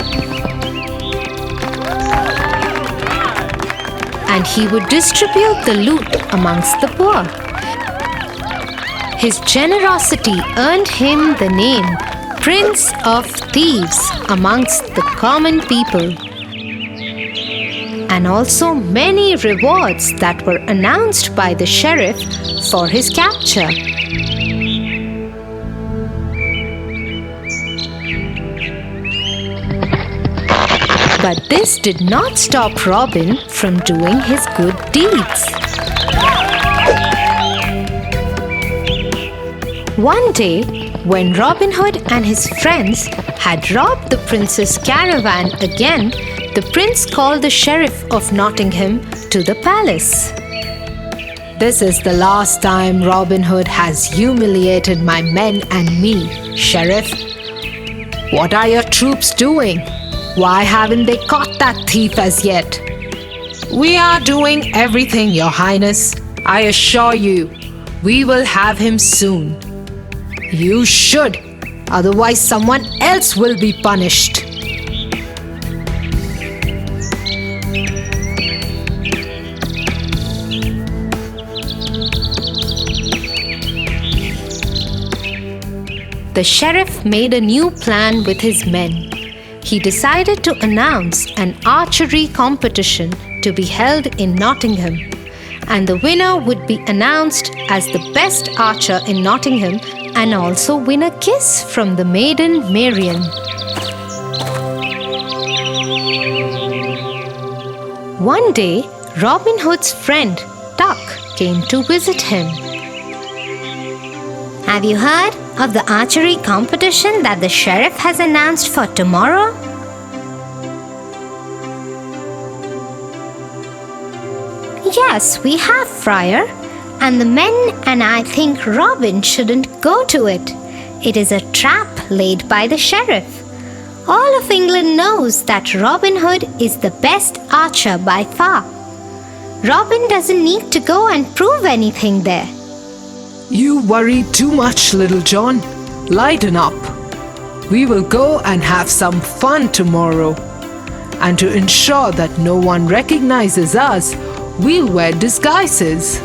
And he would distribute the loot amongst the poor. His generosity earned him the name Prince of Thieves amongst the common people, and also many rewards that were announced by the sheriff for his capture. But this did not stop Robin from doing his good deeds. One day, when Robin Hood and his friends had robbed the prince's caravan again, the prince called the sheriff of Nottingham to the palace. This is the last time Robin Hood has humiliated my men and me, Sheriff. What are your troops doing? Why haven't they caught that thief as yet? We are doing everything, Your Highness. I assure you, we will have him soon. You should, otherwise someone else will be punished. The sheriff made a new plan with his men. He decided to announce an archery competition to be held in Nottingham, and the winner would be announced as the best archer in Nottingham and also win a kiss from the maiden Marian. One day, Robin Hood's friend Tuck came to visit him. Have you heard of the archery competition that the sheriff has announced for tomorrow? Yes, we have, Friar. And the men and I think Robin shouldn't go to it. It is a trap laid by the sheriff. All of England knows that Robin Hood is the best archer by far. Robin doesn't need to go and prove anything there. You worry too much, Little John. Lighten up. We will go and have some fun tomorrow. And to ensure that no one recognizes us, we'll wear disguises.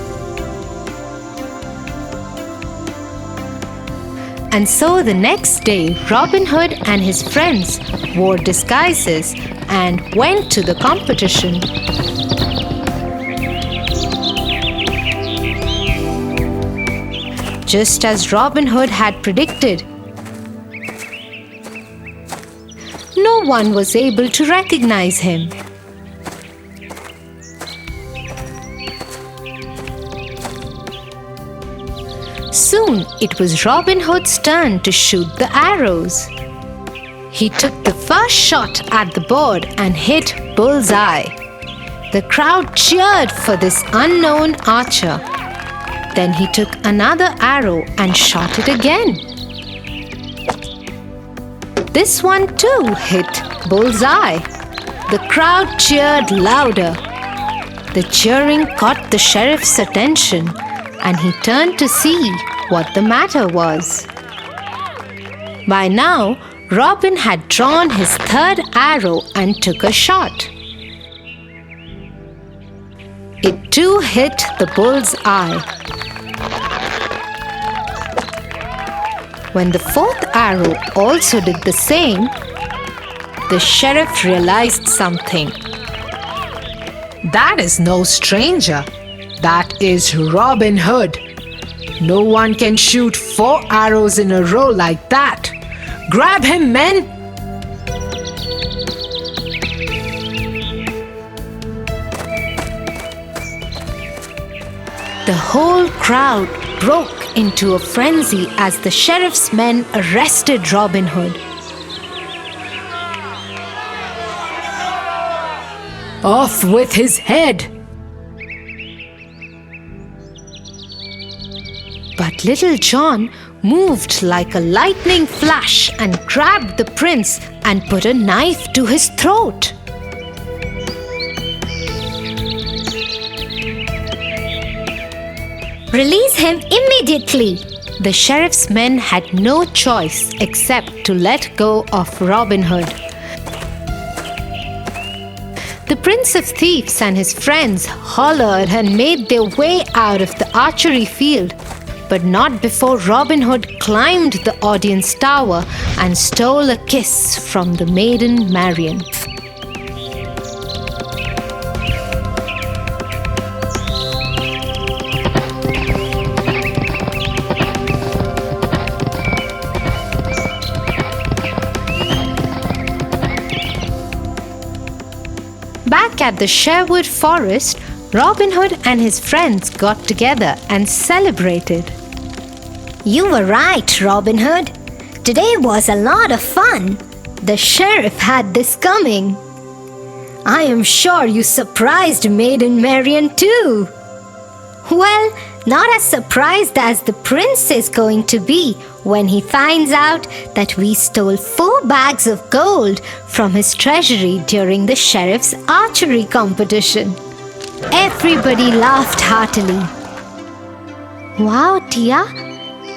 And so the next day, Robin Hood and his friends wore disguises and went to the competition. Just as Robin Hood had predicted, no one was able to recognize him. Soon it was Robin Hood's turn to shoot the arrows. He took the first shot at the bird and hit bullseye. The crowd cheered for this unknown archer. Then he took another arrow and shot it again. This one too hit bullseye. The crowd cheered louder. The cheering caught the sheriff's attention, and he turned to see what the matter was. By now, Robin had drawn his third arrow and took a shot. It too hit the bull's eye. When the fourth arrow also did the same, the sheriff realized something. That is no stranger. That is Robin Hood. No one can shoot 4 arrows in a row like that. Grab him, men! The whole crowd broke into a frenzy as the sheriff's men arrested Robin Hood. Off with his head! But Little John moved like a lightning flash and grabbed the prince and put a knife to his throat. Release him immediately. The sheriff's men had no choice except to let go of Robin Hood. The Prince of Thieves and his friends hollered and made their way out of the archery field, but not before Robin Hood climbed the audience tower and stole a kiss from the maiden Marian. Back at the Sherwood Forest, Robin Hood and his friends got together and celebrated. You were right, Robin Hood. Today was a lot of fun. The sheriff had this coming. I am sure you surprised Maiden Marian too. Well, not as surprised as the prince is going to be when he finds out that we stole 4 bags of gold from his treasury during the sheriff's archery competition. Everybody laughed heartily. Wow, Tia,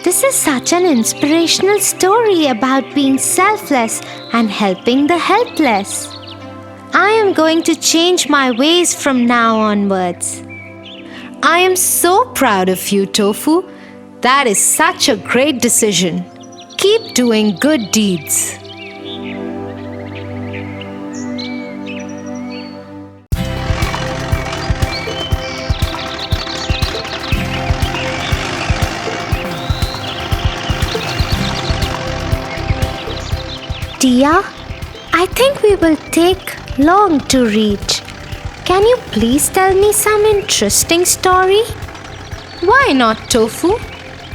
this is such an inspirational story about being selfless and helping the helpless. I am going to change my ways from now onwards. I am so proud of you, Tofu. That is such a great decision. Keep doing good deeds. Tia, I think we will take long to reach. Can you please tell me some interesting story? Why not, Tofu?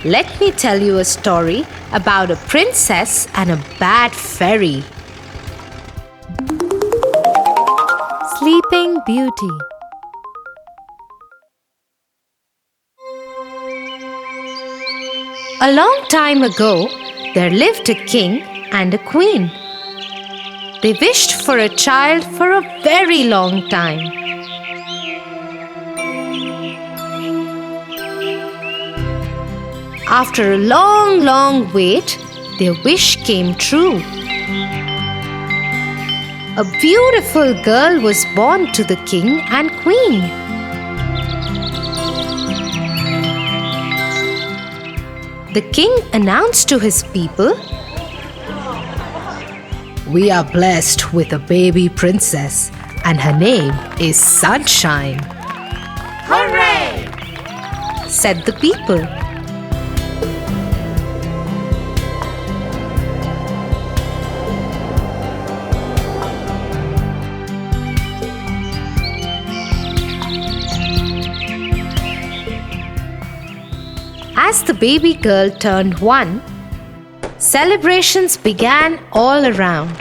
Let me tell you a story about a princess and a bad fairy. Sleeping Beauty. A long time ago, there lived a king and a queen. They wished for a child for a very long time. After a long wait, their wish came true. A beautiful girl was born to the king and queen. The king announced to his people, "We are blessed with a baby princess, and her name is Sunshine." Hooray! Said the people. As the baby girl turned 1, celebrations began all around.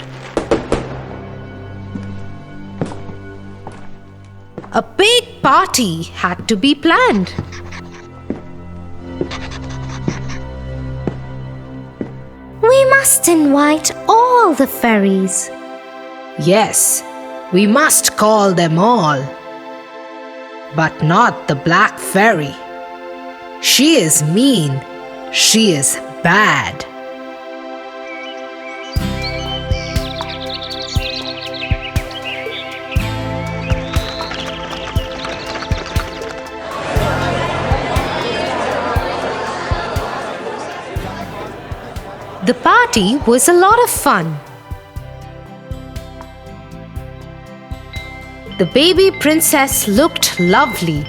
A big party had to be planned. We must invite all the fairies. Yes, we must call them all. But not the Black Fairy. She is mean. She is bad. The party was a lot of fun. The baby princess looked lovely.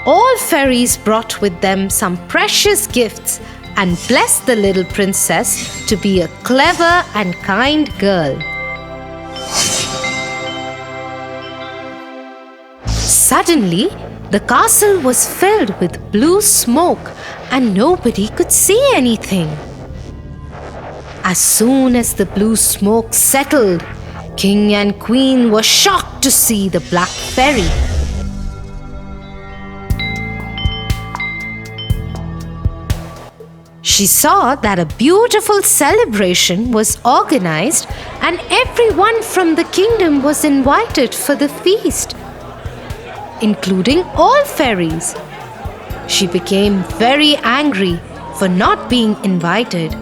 All fairies brought with them some precious gifts and blessed the little princess to be a clever and kind girl. Suddenly, the castle was filled with blue smoke and nobody could see anything. As soon as the blue smoke settled, King and Queen were shocked to see the Black Fairy. She saw that a beautiful celebration was organized and everyone from the kingdom was invited for the feast, including all fairies. She became very angry for not being invited,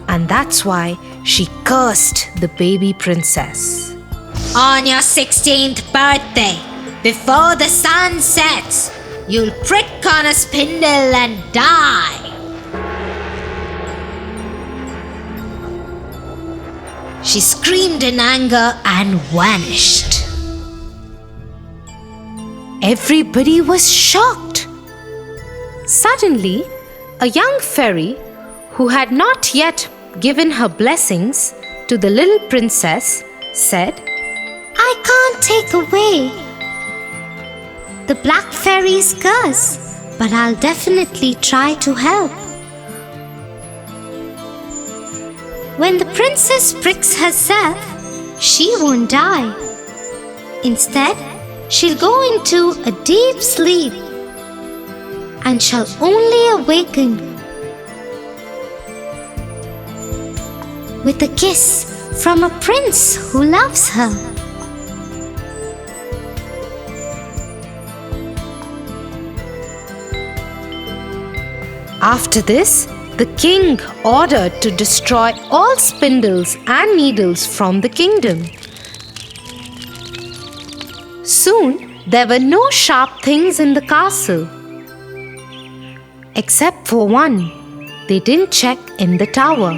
and that's why she cursed the baby princess. On your 16th birthday, before the sun sets, you'll prick on a spindle and die. She screamed in anger and vanished. Everybody was shocked. Suddenly, a young fairy who had not yet given her blessings to the little princess said, I can't take away the black fairy's curse, but I'll definitely try to help. When the princess pricks herself, she won't die. Instead, she'll go into a deep sleep and shall only awaken with a kiss from a prince who loves her. After this, the king ordered to destroy all spindles and needles from the kingdom. Soon, there were no sharp things in the castle. Except for one, they didn't check in the tower.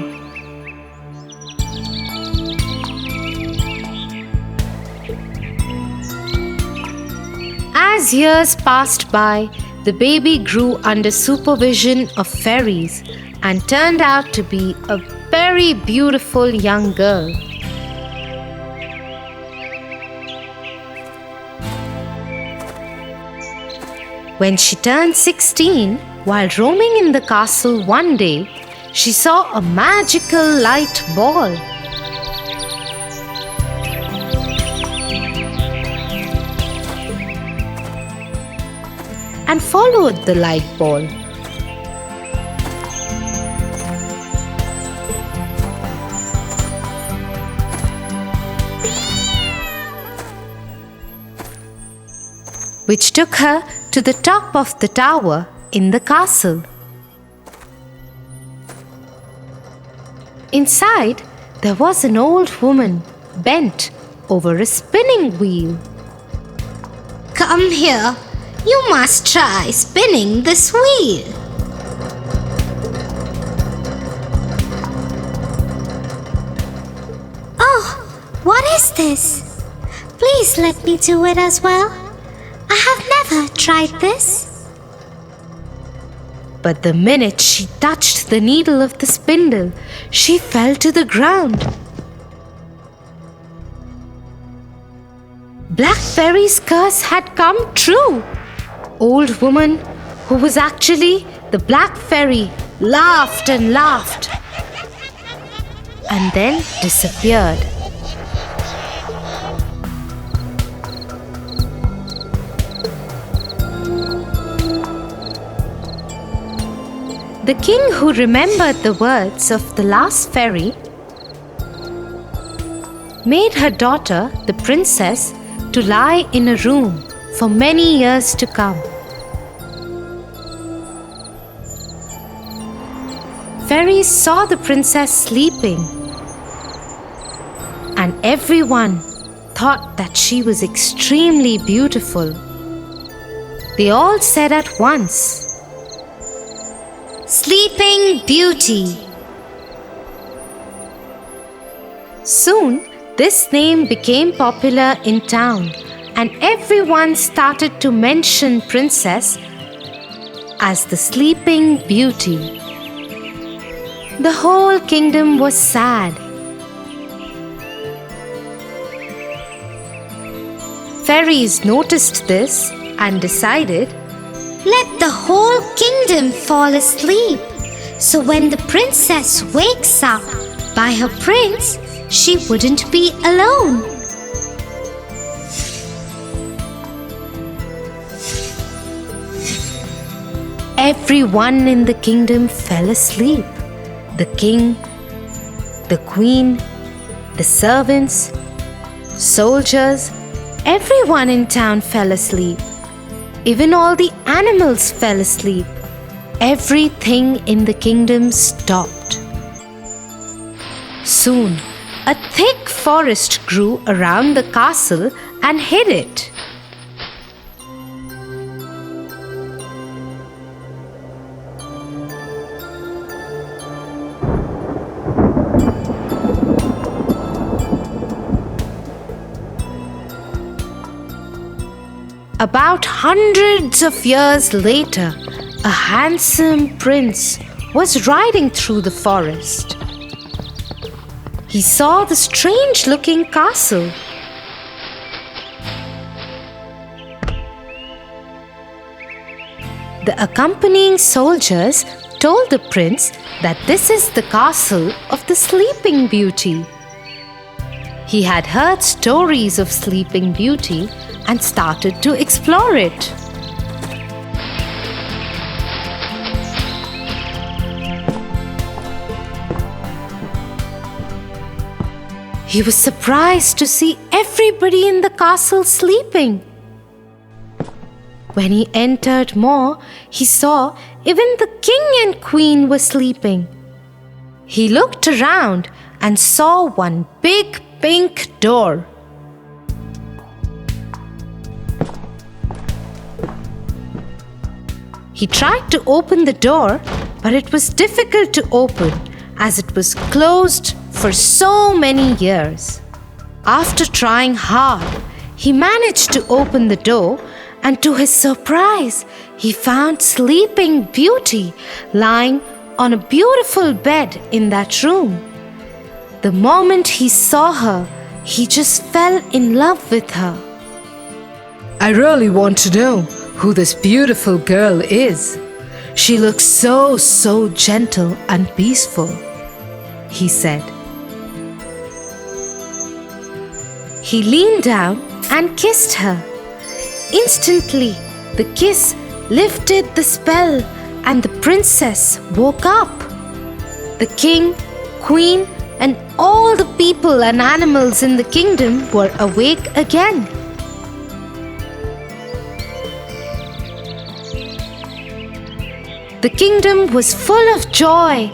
As years passed by, the baby grew under supervision of fairies and turned out to be a very beautiful young girl. When she turned 16, while roaming in the castle one day, she saw a magical light ball. And followed the light ball. Which took her to the top of the tower in the castle. Inside, there was an old woman bent over a spinning wheel. Come here. You must try spinning this wheel. Oh, what is this? Please let me do it as well. I have never tried this. But the minute she touched the needle of the spindle, she fell to the ground. Black Fairy's curse had come true. Old woman, who was actually the Black Fairy, laughed and laughed and then disappeared. The king, who remembered the words of the last fairy, made her daughter, the princess, to lie in a room for many years to come. Fairies saw the princess sleeping, and everyone thought that she was extremely beautiful. They all said at once, Sleeping Beauty. Soon, this name became popular in town, and everyone started to mention Princess as the Sleeping Beauty. The whole kingdom was sad. Fairies noticed this and decided, Let the whole kingdom fall asleep, so when the princess wakes up by her prince, she wouldn't be alone. Everyone in the kingdom fell asleep. The king, the queen, the servants, soldiers, everyone in town fell asleep. Even all the animals fell asleep. Everything in the kingdom stopped. Soon, a thick forest grew around the castle and hid it. About hundreds of years later, a handsome prince was riding through the forest. He saw the strange-looking castle. The accompanying soldiers told the prince that this is the castle of the Sleeping Beauty. He had heard stories of Sleeping Beauty and started to explore it. He was surprised to see everybody in the castle sleeping. When he entered more, he saw even the king and queen were sleeping. He looked around and saw one big pink door. He tried to open the door, but it was difficult to open as it was closed for so many years. After trying hard, he managed to open the door, and to his surprise, he found Sleeping Beauty lying on a beautiful bed in that room. The moment he saw her, he just fell in love with her. I really want to know who this beautiful girl is. She looks so gentle and peaceful, he said. He leaned down and kissed her. Instantly, the kiss lifted the spell and the princess woke up. The king, queen, and all the people and animals in the kingdom were awake again. The kingdom was full of joy,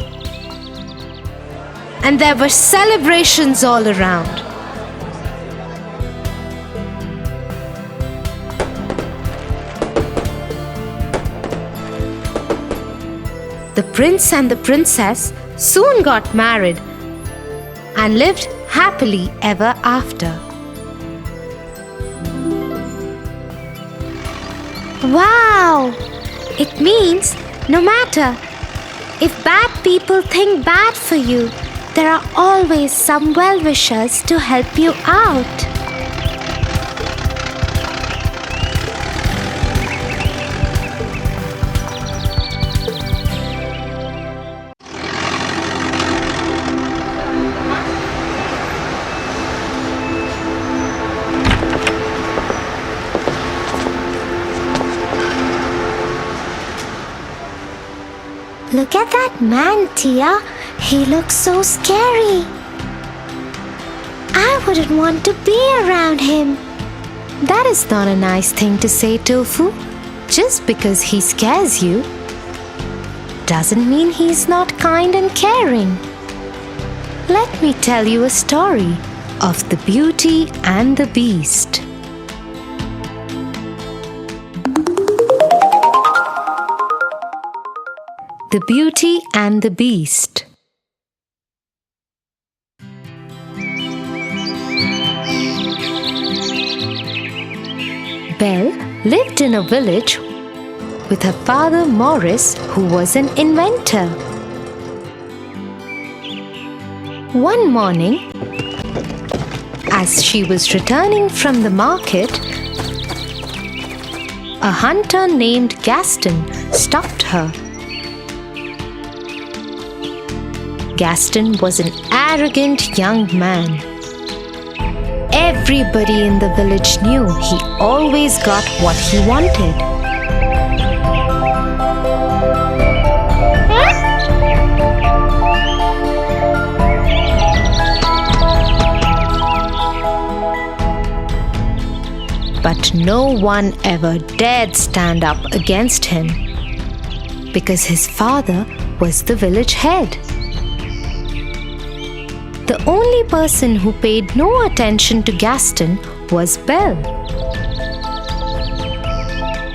and there were celebrations all around. The prince and the princess soon got married and lived happily ever after. Wow! It means no matter if bad people think bad for you, there are always some well-wishers to help you out. Look at that man, Tia. He looks so scary. I wouldn't want to be around him. That is not a nice thing to say, Tofu. Just because he scares you doesn't mean he's not kind and caring. Let me tell you a story of the Beauty and the Beast. The Beauty and the Beast. Belle lived in a village with her father Maurice, who was an inventor. One morning, as she was returning from the market, a hunter named Gaston stopped her. Gaston was an arrogant young man. Everybody in the village knew he always got what he wanted. But But no one ever dared stand up against him because his father was the village head. The only person who paid no attention to Gaston was Belle.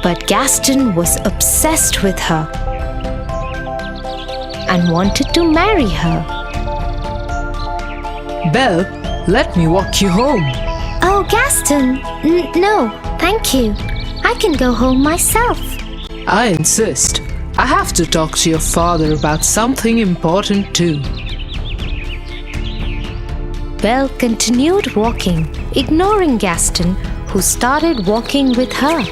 But Gaston was obsessed with her and wanted to marry her. Belle, let me walk you home. Oh, Gaston, no, thank you. I can go home myself. I insist. I have to talk to your father about something important too. Belle continued walking, ignoring Gaston, who started walking with her.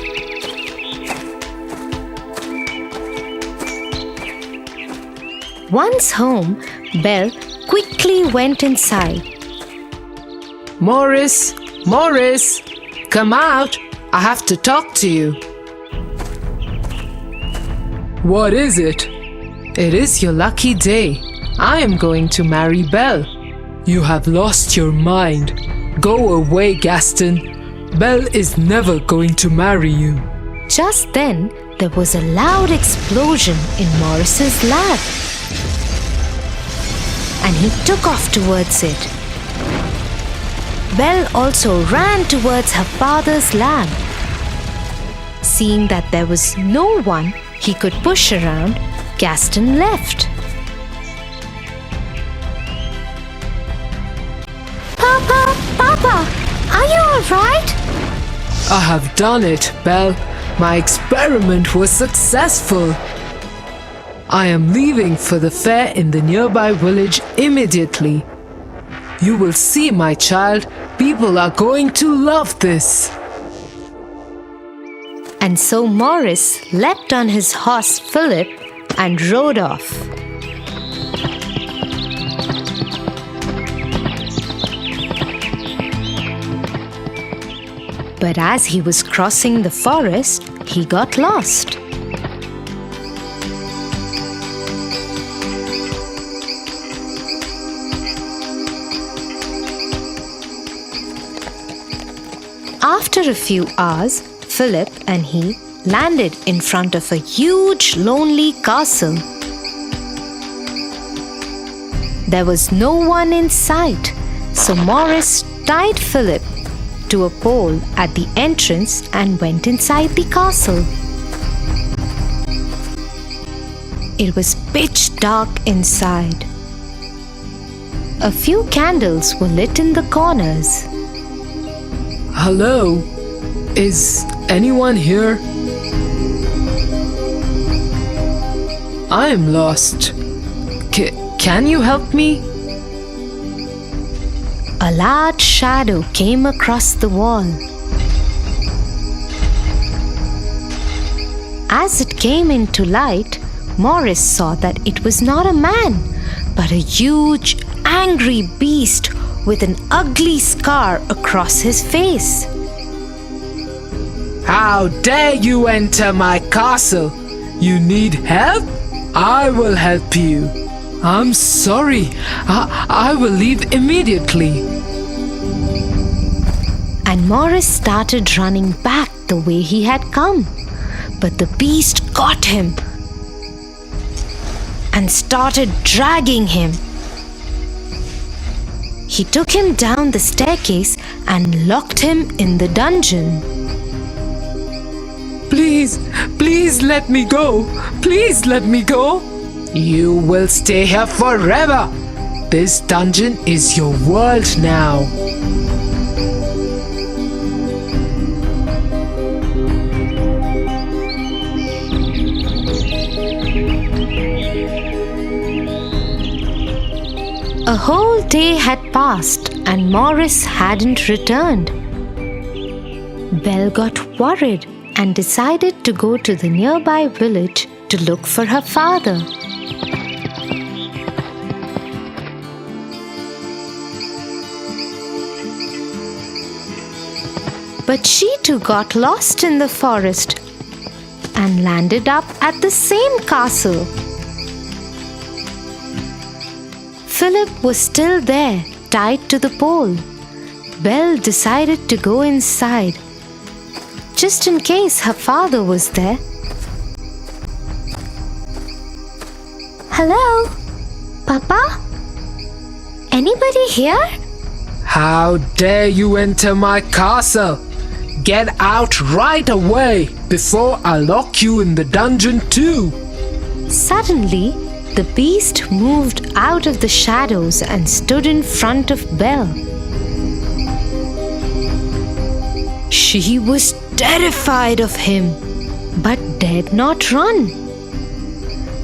Once home, Belle quickly went inside. Morris, Morris, come out. I have to talk to you. What is it? It is your lucky day. I am going to marry Belle. You have lost your mind. Go away, Gaston. Belle is never going to marry you. Just then, there was a loud explosion in Morris's lab, and he took off towards it. Belle also ran towards her father's lab. Seeing that there was no one he could push around, Gaston left. Papa, are you alright? I have done it, Belle. My experiment was successful. I am leaving for the fair in the nearby village immediately. You will see, my child. People are going to love this. And so Morris leapt on his horse Philip and rode off. But as he was crossing the forest, he got lost. After a few hours, Philip and he landed in front of a huge, lonely castle. There was no one in sight, so Morris tied Philip to a pole at the entrance and went inside the castle. It was pitch dark inside. A few candles were lit in the corners. Hello? Is anyone here? I am lost. Can you help me? A large shadow came across the wall. As it came into light, Morris saw that it was not a man, but a huge, angry beast with an ugly scar across his face. How dare you enter my castle? You need help? I will help you. I'm sorry. I will leave immediately. And Morris started running back the way he had come. But the beast got him and started dragging him. He took him down the staircase and locked him in the dungeon. Please let me go. Please let me go. You will stay here forever. This dungeon is your world now. A whole day had passed and Morris hadn't returned. Belle got worried and decided to go to the nearby village to look for her father. But she too got lost in the forest and landed up at the same castle. Philip was still there, tied to the pole. Belle decided to go inside, just in case her father was there. Hello? Papa? Anybody here? How dare you enter my castle? Get out right away before I lock you in the dungeon too. Suddenly, the beast moved out of the shadows and stood in front of Belle. She was terrified of him, but dared not run.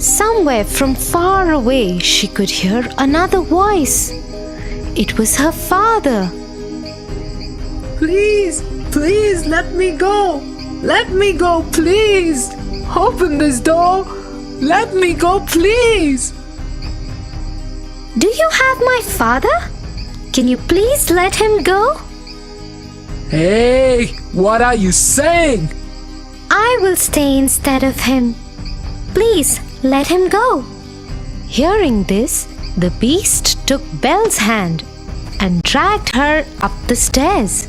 Somewhere from far away, she could hear another voice. It was her father. Please, please let me go. Let me go, please. Open this door. Let me go, please. Do you have my father? Can you please let him go? Hey, what are you saying? I will stay instead of him. Please let him go. Hearing this, the beast took Belle's hand and dragged her up the stairs.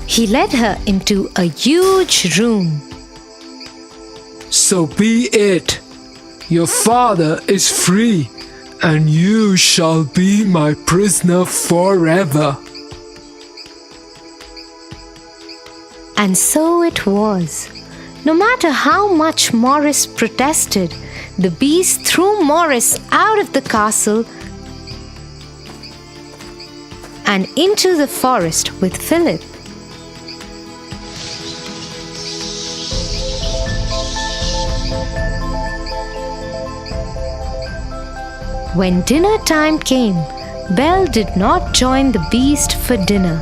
He led her into a huge room. So be it. Your father is free, and you shall be my prisoner forever. And so it was. No matter how much Morris protested, the beast threw Morris out of the castle and into the forest with Philip. When dinner time came, Belle did not join the beast for dinner.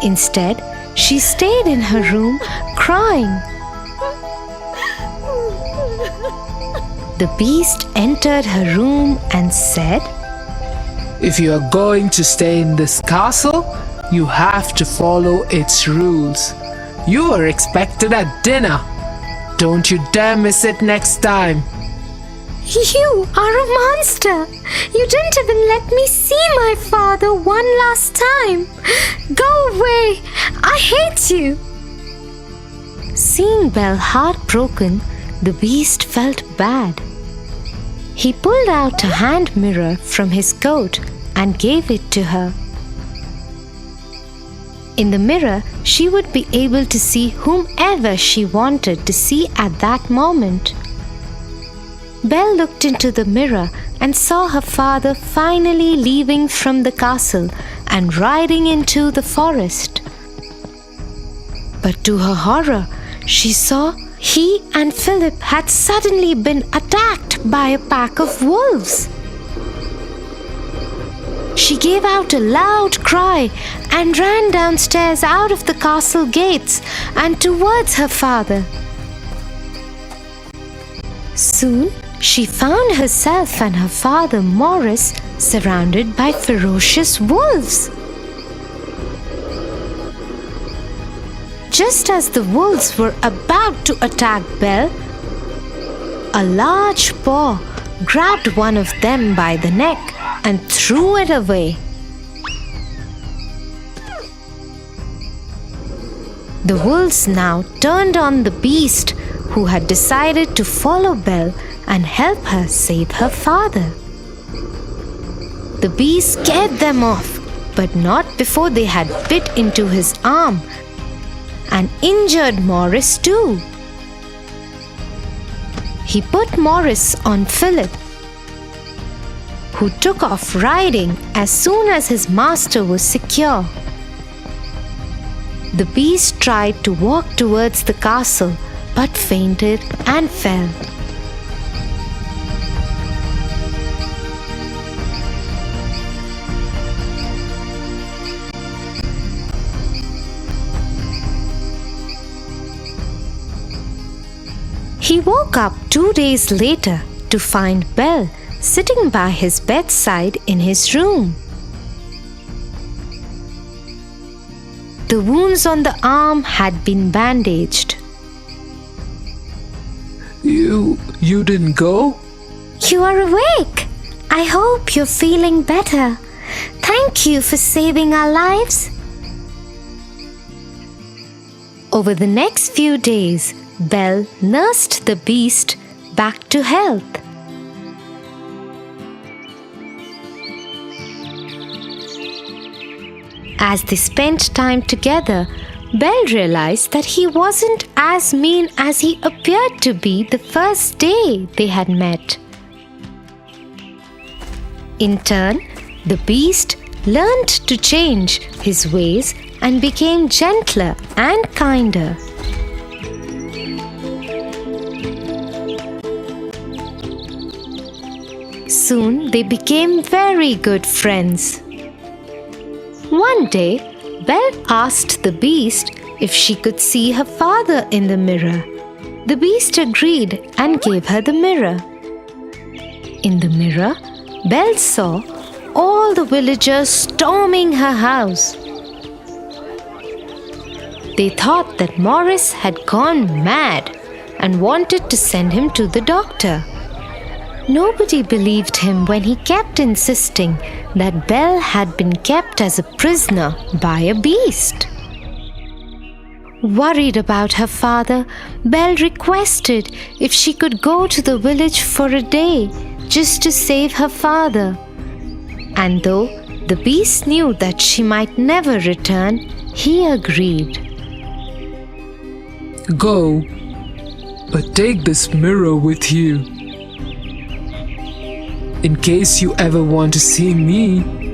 Instead, she stayed in her room crying. The beast entered her room and said, If you are going to stay in this castle, you have to follow its rules. You are expected at dinner. Don't you dare miss it next time. You are a monster! You didn't even let me see my father one last time! Go away! I hate you! Seeing Belle heartbroken, the beast felt bad. He pulled out a hand mirror from his coat and gave it to her. In the mirror, she would be able to see whomever she wanted to see at that moment. Belle looked into the mirror and saw her father finally leaving from the castle and riding into the forest. But to her horror, she saw he and Philip had suddenly been attacked by a pack of wolves. She gave out a loud cry and ran downstairs out of the castle gates and towards her father. Soon, she found herself and her father Morris surrounded by ferocious wolves. Just as the wolves were about to attack Belle, a large paw grabbed one of them by the neck and threw it away. The wolves now turned on the beast, who had decided to follow Belle and help her save her father. The beast scared them off, but not before they had bit into his arm and injured Morris too. He put Morris on Philip, who took off riding as soon as his master was secure. The beast tried to walk towards the castle, but fainted and fell. He woke up 2 days later to find Belle sitting by his bedside in his room. The wounds on the arm had been bandaged. You didn't go? You are awake. I hope you're feeling better. Thank you for saving our lives. Over the next few days, Belle nursed the beast back to health. As they spent time together, Belle realized that he wasn't as mean as he appeared to be the first day they had met. In turn, the beast learned to change his ways and became gentler and kinder. Soon they became very good friends. One day, Belle asked the beast if she could see her father in the mirror. The beast agreed and gave her the mirror. In the mirror, Belle saw all the villagers storming her house. They thought that Morris had gone mad and wanted to send him to the doctor. Nobody believed him when he kept insisting that Belle had been kept as a prisoner by a beast. Worried about her father, Belle requested if she could go to the village for a day just to save her father. And though the beast knew that she might never return, he agreed. Go, but take this mirror with you. In case you ever want to see me.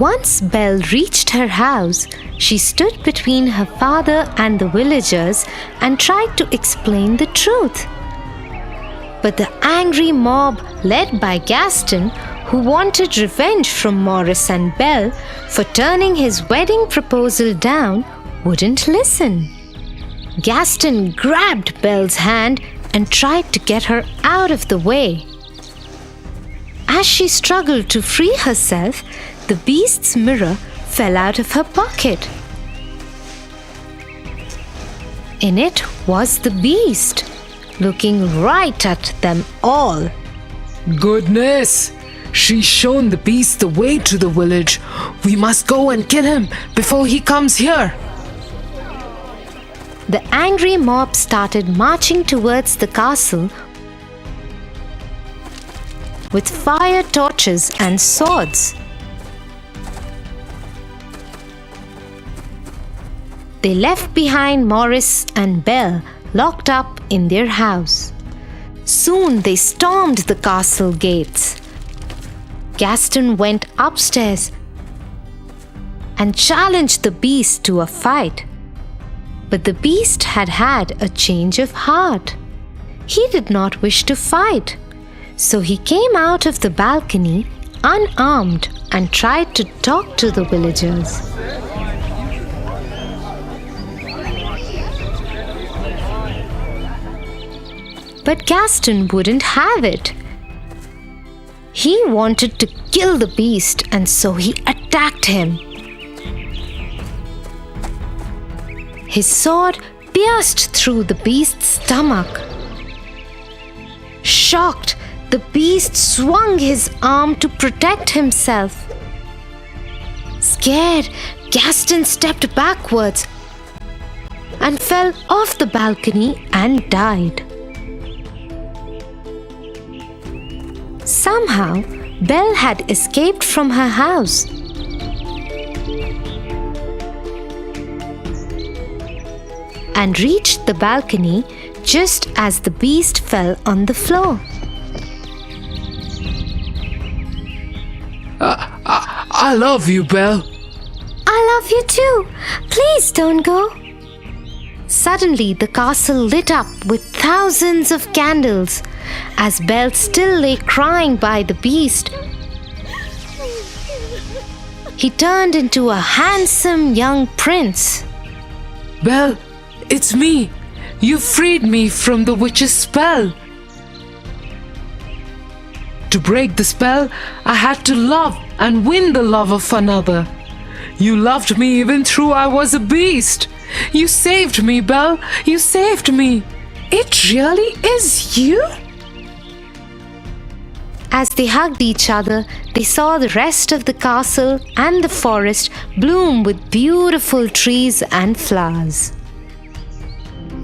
Once Belle reached her house, she stood between her father and the villagers and tried to explain the truth. But the angry mob, led by Gaston, who wanted revenge from Morris and Belle for turning his wedding proposal down, wouldn't listen. Gaston grabbed Belle's hand and tried to get her out of the way. As she struggled to free herself, the beast's mirror fell out of her pocket. In it was the beast, looking right at them all. Goodness! She's shown the beast the way to the village. We must go and kill him before he comes here. The angry mob started marching towards the castle with fire torches and swords. They left behind Morris and Belle locked up in their house. Soon they stormed the castle gates. Gaston went upstairs and challenged the beast to a fight. But the beast had had a change of heart. He did not wish to fight. So he came out of the balcony unarmed and tried to talk to the villagers. But Gaston wouldn't have it. He wanted to kill the beast, and so he attacked him. His sword pierced through the beast's stomach. Shocked, the beast swung his arm to protect himself. Scared, Gaston stepped backwards and fell off the balcony and died. Somehow, Belle had escaped from her house. And reached the balcony just as the beast fell on the floor. I love you, Belle. I love you too. Please don't go. Suddenly, the castle lit up with thousands of candles. As Belle still lay crying by the beast, he turned into a handsome young prince. Belle, it's me. You freed me from the witch's spell. To break the spell, I had to love and win the love of another. You loved me even though I was a beast. You saved me, Belle. You saved me. It really is you? As they hugged each other, they saw the rest of the castle and the forest bloom with beautiful trees and flowers.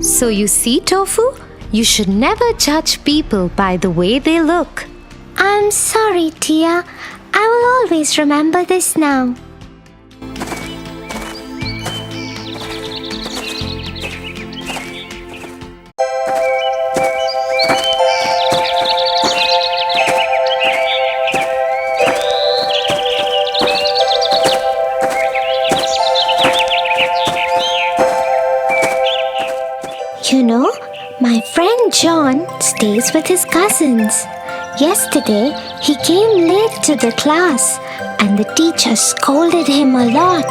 So you see, Tofu, you should never judge people by the way they look. I'm sorry, Tia. I will always remember this now. You know, my friend John stays with his cousins. Yesterday, he came late to the class and the teacher scolded him a lot.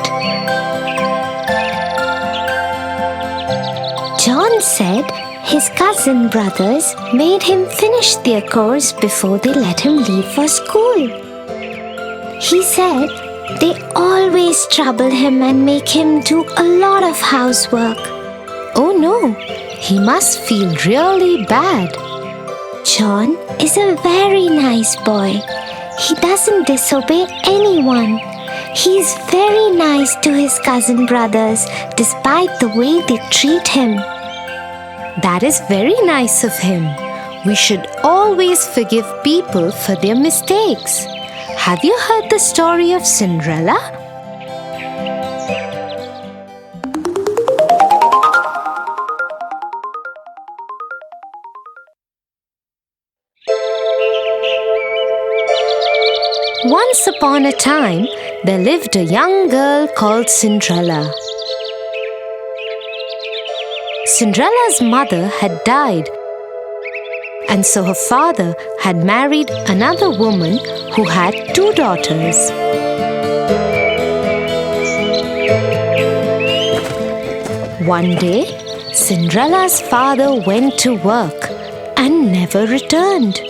John said his cousin brothers made him finish their course before they let him leave for school. He said they always trouble him and make him do a lot of housework. Oh no, he must feel really bad. John is a very nice boy. He doesn't disobey anyone. He's very nice to his cousin brothers despite the way they treat him. That is very nice of him. We should always forgive people for their mistakes. Have you heard the story of Cinderella? Once upon a time, there lived a young girl called Cinderella. Cinderella's mother had died, and so her father had married another woman who had 2 daughters. One day, Cinderella's father went to work and never returned.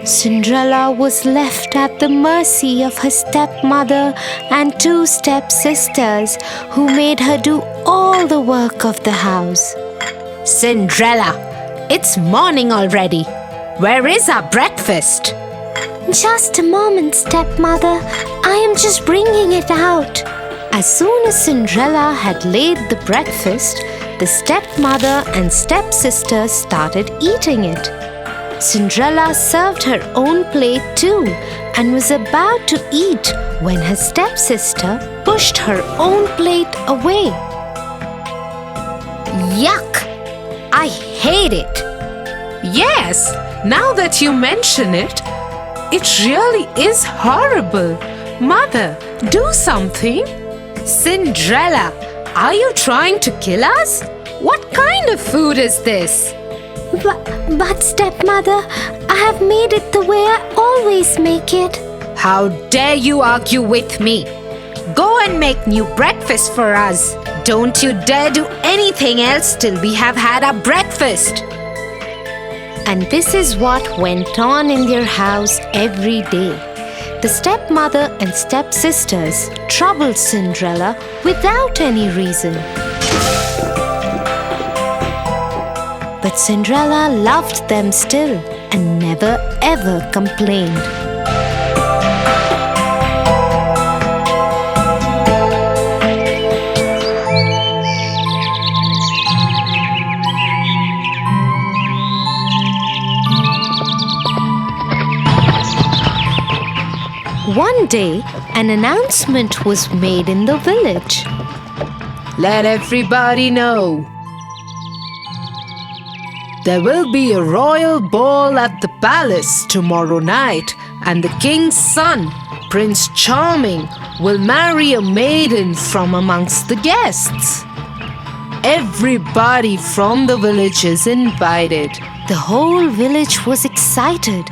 Cinderella was left at the mercy of her stepmother and 2 stepsisters who made her do all the work of the house. Cinderella, it's morning already. Where is our breakfast? Just a moment, stepmother. I am just bringing it out. As soon as Cinderella had laid the breakfast, the stepmother and stepsister started eating it. Cinderella served her own plate too and was about to eat when her stepsister pushed her own plate away. Yuck! I hate it. Yes, now that you mention it, it really is horrible. Mother, do something. Cinderella, are you trying to kill us? What kind of food is this? But stepmother, I have made it the way I always make it. How dare you argue with me? Go and make new breakfast for us. Don't you dare do anything else till we have had our breakfast. And this is what went on in their house every day. The stepmother and stepsisters troubled Cinderella without any reason. But Cinderella loved them still and never ever complained. One day, an announcement was made in the village. Let everybody know. There will be a royal ball at the palace tomorrow night, and the king's son, Prince Charming, will marry a maiden from amongst the guests. Everybody from the village is invited. The whole village was excited.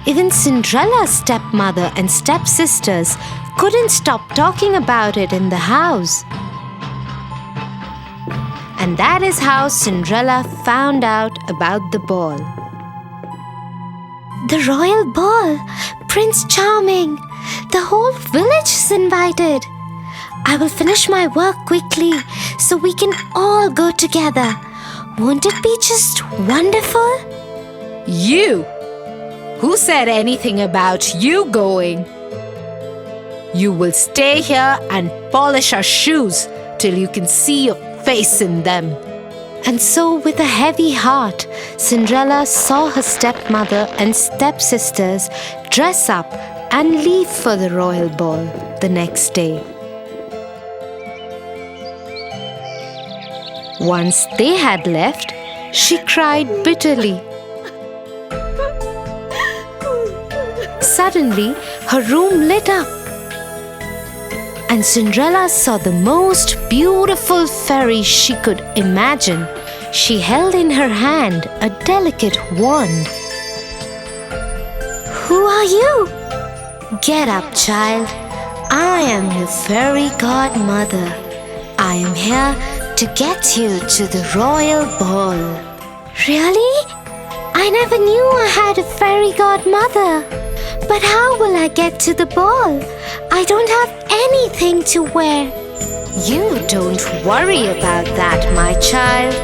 Even Cinderella's stepmother and stepsisters couldn't stop talking about it in the house. And that is how Cinderella found out about the ball. The royal ball! Prince Charming! The whole village is invited. I will finish my work quickly so we can all go together. Won't it be just wonderful? You? Who said anything about you going? You will stay here and polish our shoes till you can see your face in them. And so, with a heavy heart, Cinderella saw her stepmother and stepsisters dress up and leave for the royal ball the next day. Once they had left, she cried bitterly. Suddenly, her room lit up, and Cinderella saw the most beautiful fairy she could imagine. She held in her hand a delicate wand. Who are you? Get up, child. I am your fairy godmother. I am here to get you to the royal ball. Really? I never knew I had a fairy godmother. But how will I get to the ball? I don't have anything to wear. You don't worry about that, my child.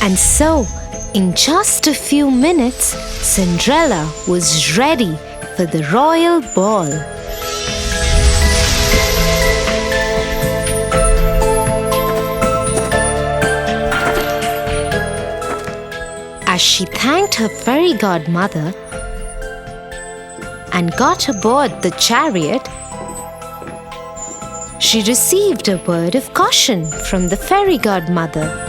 And so, in just a few minutes, Cinderella was ready for the royal ball. As she thanked her fairy godmother and got aboard the chariot, she received a word of caution from the fairy godmother.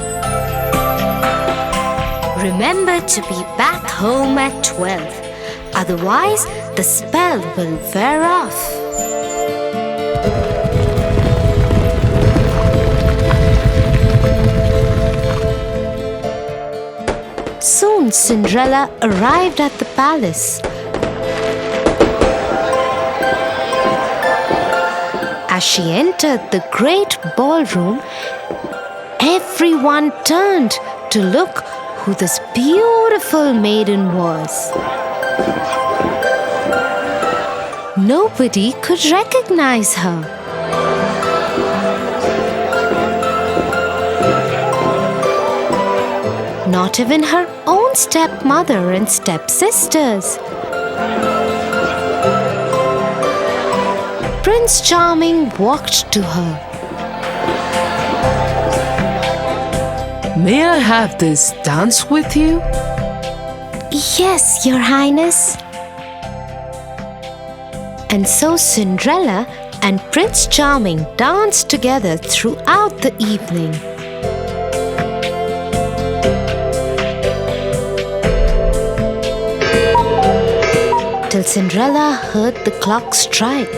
Remember to be back home at 12, otherwise the spell will wear off. Soon Cinderella arrived at the palace. As she entered the great ballroom, everyone turned to look who this beautiful maiden was. Nobody could recognize her. Not even her own stepmother and stepsisters. Prince Charming walked to her. May I have this dance with you? Yes, Your Highness. And so Cinderella and Prince Charming danced together throughout the evening. Till Cinderella heard the clock strike.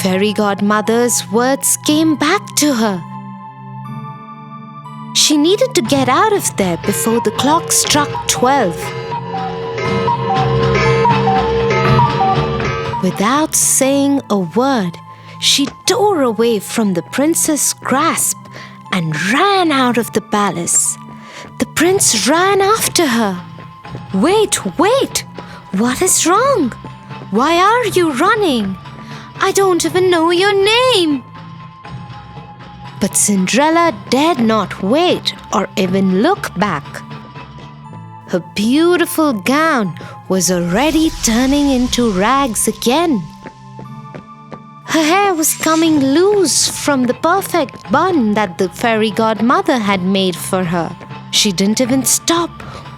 Fairy godmother's words came back to her. She needed to get out of there before the clock struck 12. Without saying a word, she tore away from the prince's grasp and ran out of the palace. The prince ran after her. "Wait, wait! What is wrong? Why are you running? I don't even know your name." But Cinderella dared not wait or even look back. Her beautiful gown was already turning into rags again. Her hair was coming loose from the perfect bun that the fairy godmother had made for her. She didn't even stop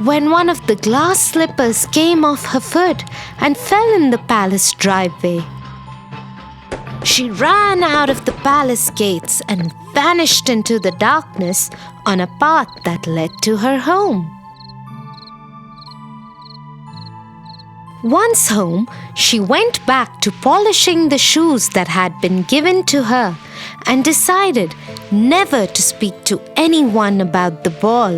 when one of the glass slippers came off her foot and fell in the palace driveway. She ran out of the palace gates and vanished into the darkness on a path that led to her home. Once home, she went back to polishing the shoes that had been given to her and decided never to speak to anyone about the ball.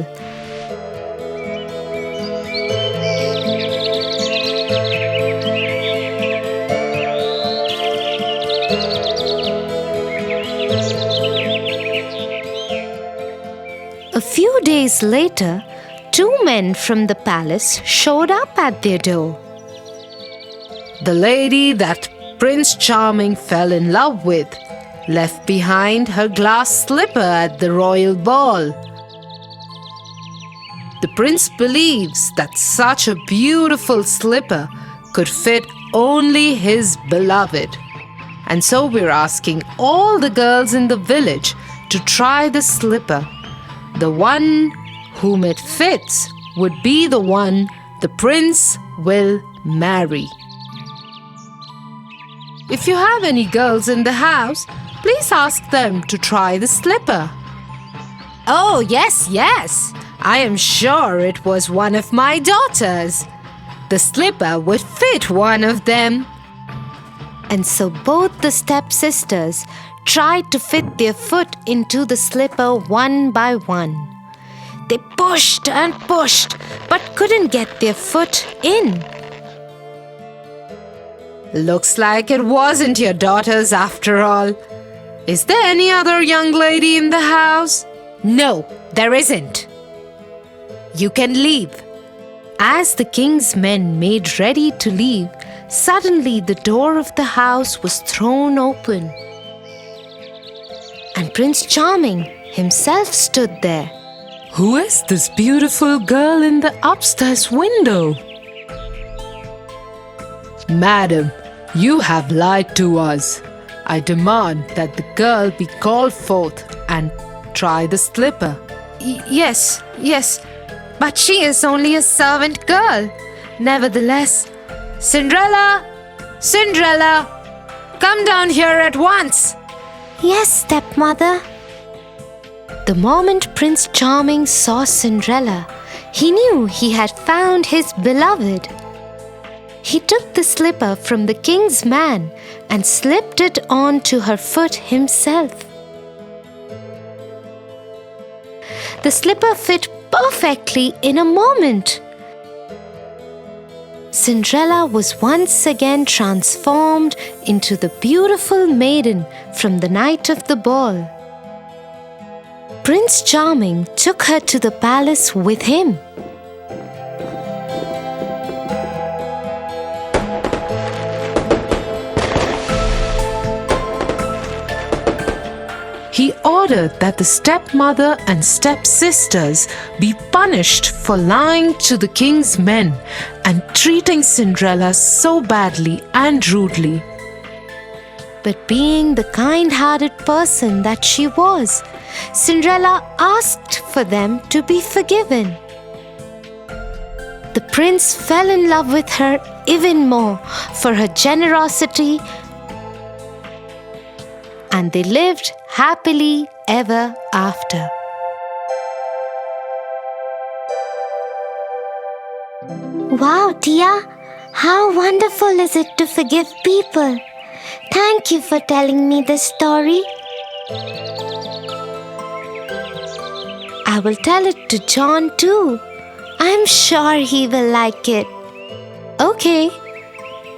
A few days later, 2 men from the palace showed up at their door. The lady that Prince Charming fell in love with left behind her glass slipper at the royal ball. The prince believes that such a beautiful slipper could fit only his beloved. And so we're asking all the girls in the village to try the slipper. The one whom it fits would be the one the prince will marry. If you have any girls in the house, please ask them to try the slipper. Oh, yes. I am sure it was one of my daughters. The slipper would fit one of them. And so both the stepsisters tried to fit their foot into the slipper one by one. They pushed and pushed, but couldn't get their foot in. Looks like it wasn't your daughters after all. Is there any other young lady in the house? No, there isn't. You can leave. As the king's men made ready to leave, suddenly the door of the house was thrown open. And Prince Charming himself stood there. Who is this beautiful girl in the upstairs window? Madam, you have lied to us. I demand that the girl be called forth and try the slipper. Yes, but she is only a servant girl. Nevertheless, Cinderella, come down here at once. Yes, stepmother. The moment Prince Charming saw Cinderella, he knew he had found his beloved. He took the slipper from the king's man and slipped it onto her foot himself. The slipper fit perfectly in a moment. Cinderella was once again transformed into the beautiful maiden from the night of the ball. Prince Charming took her to the palace with him. He ordered that the stepmother and stepsisters be punished for lying to the king's men and treating Cinderella so badly and rudely. But being the kind-hearted person that she was, Cinderella asked for them to be forgiven. The prince fell in love with her even more for her generosity, and they lived happily ever after. Wow, Tia, how wonderful is it to forgive people? Thank you for telling me this story. I will tell it to John too. I'm sure he will like it. Okay,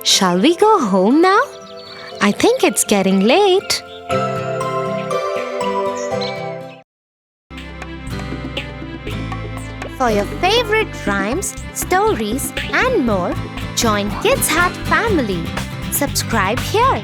shall we go home now? I think it's getting late. For your favorite rhymes, stories, and more, join Kids Heart family. Subscribe here.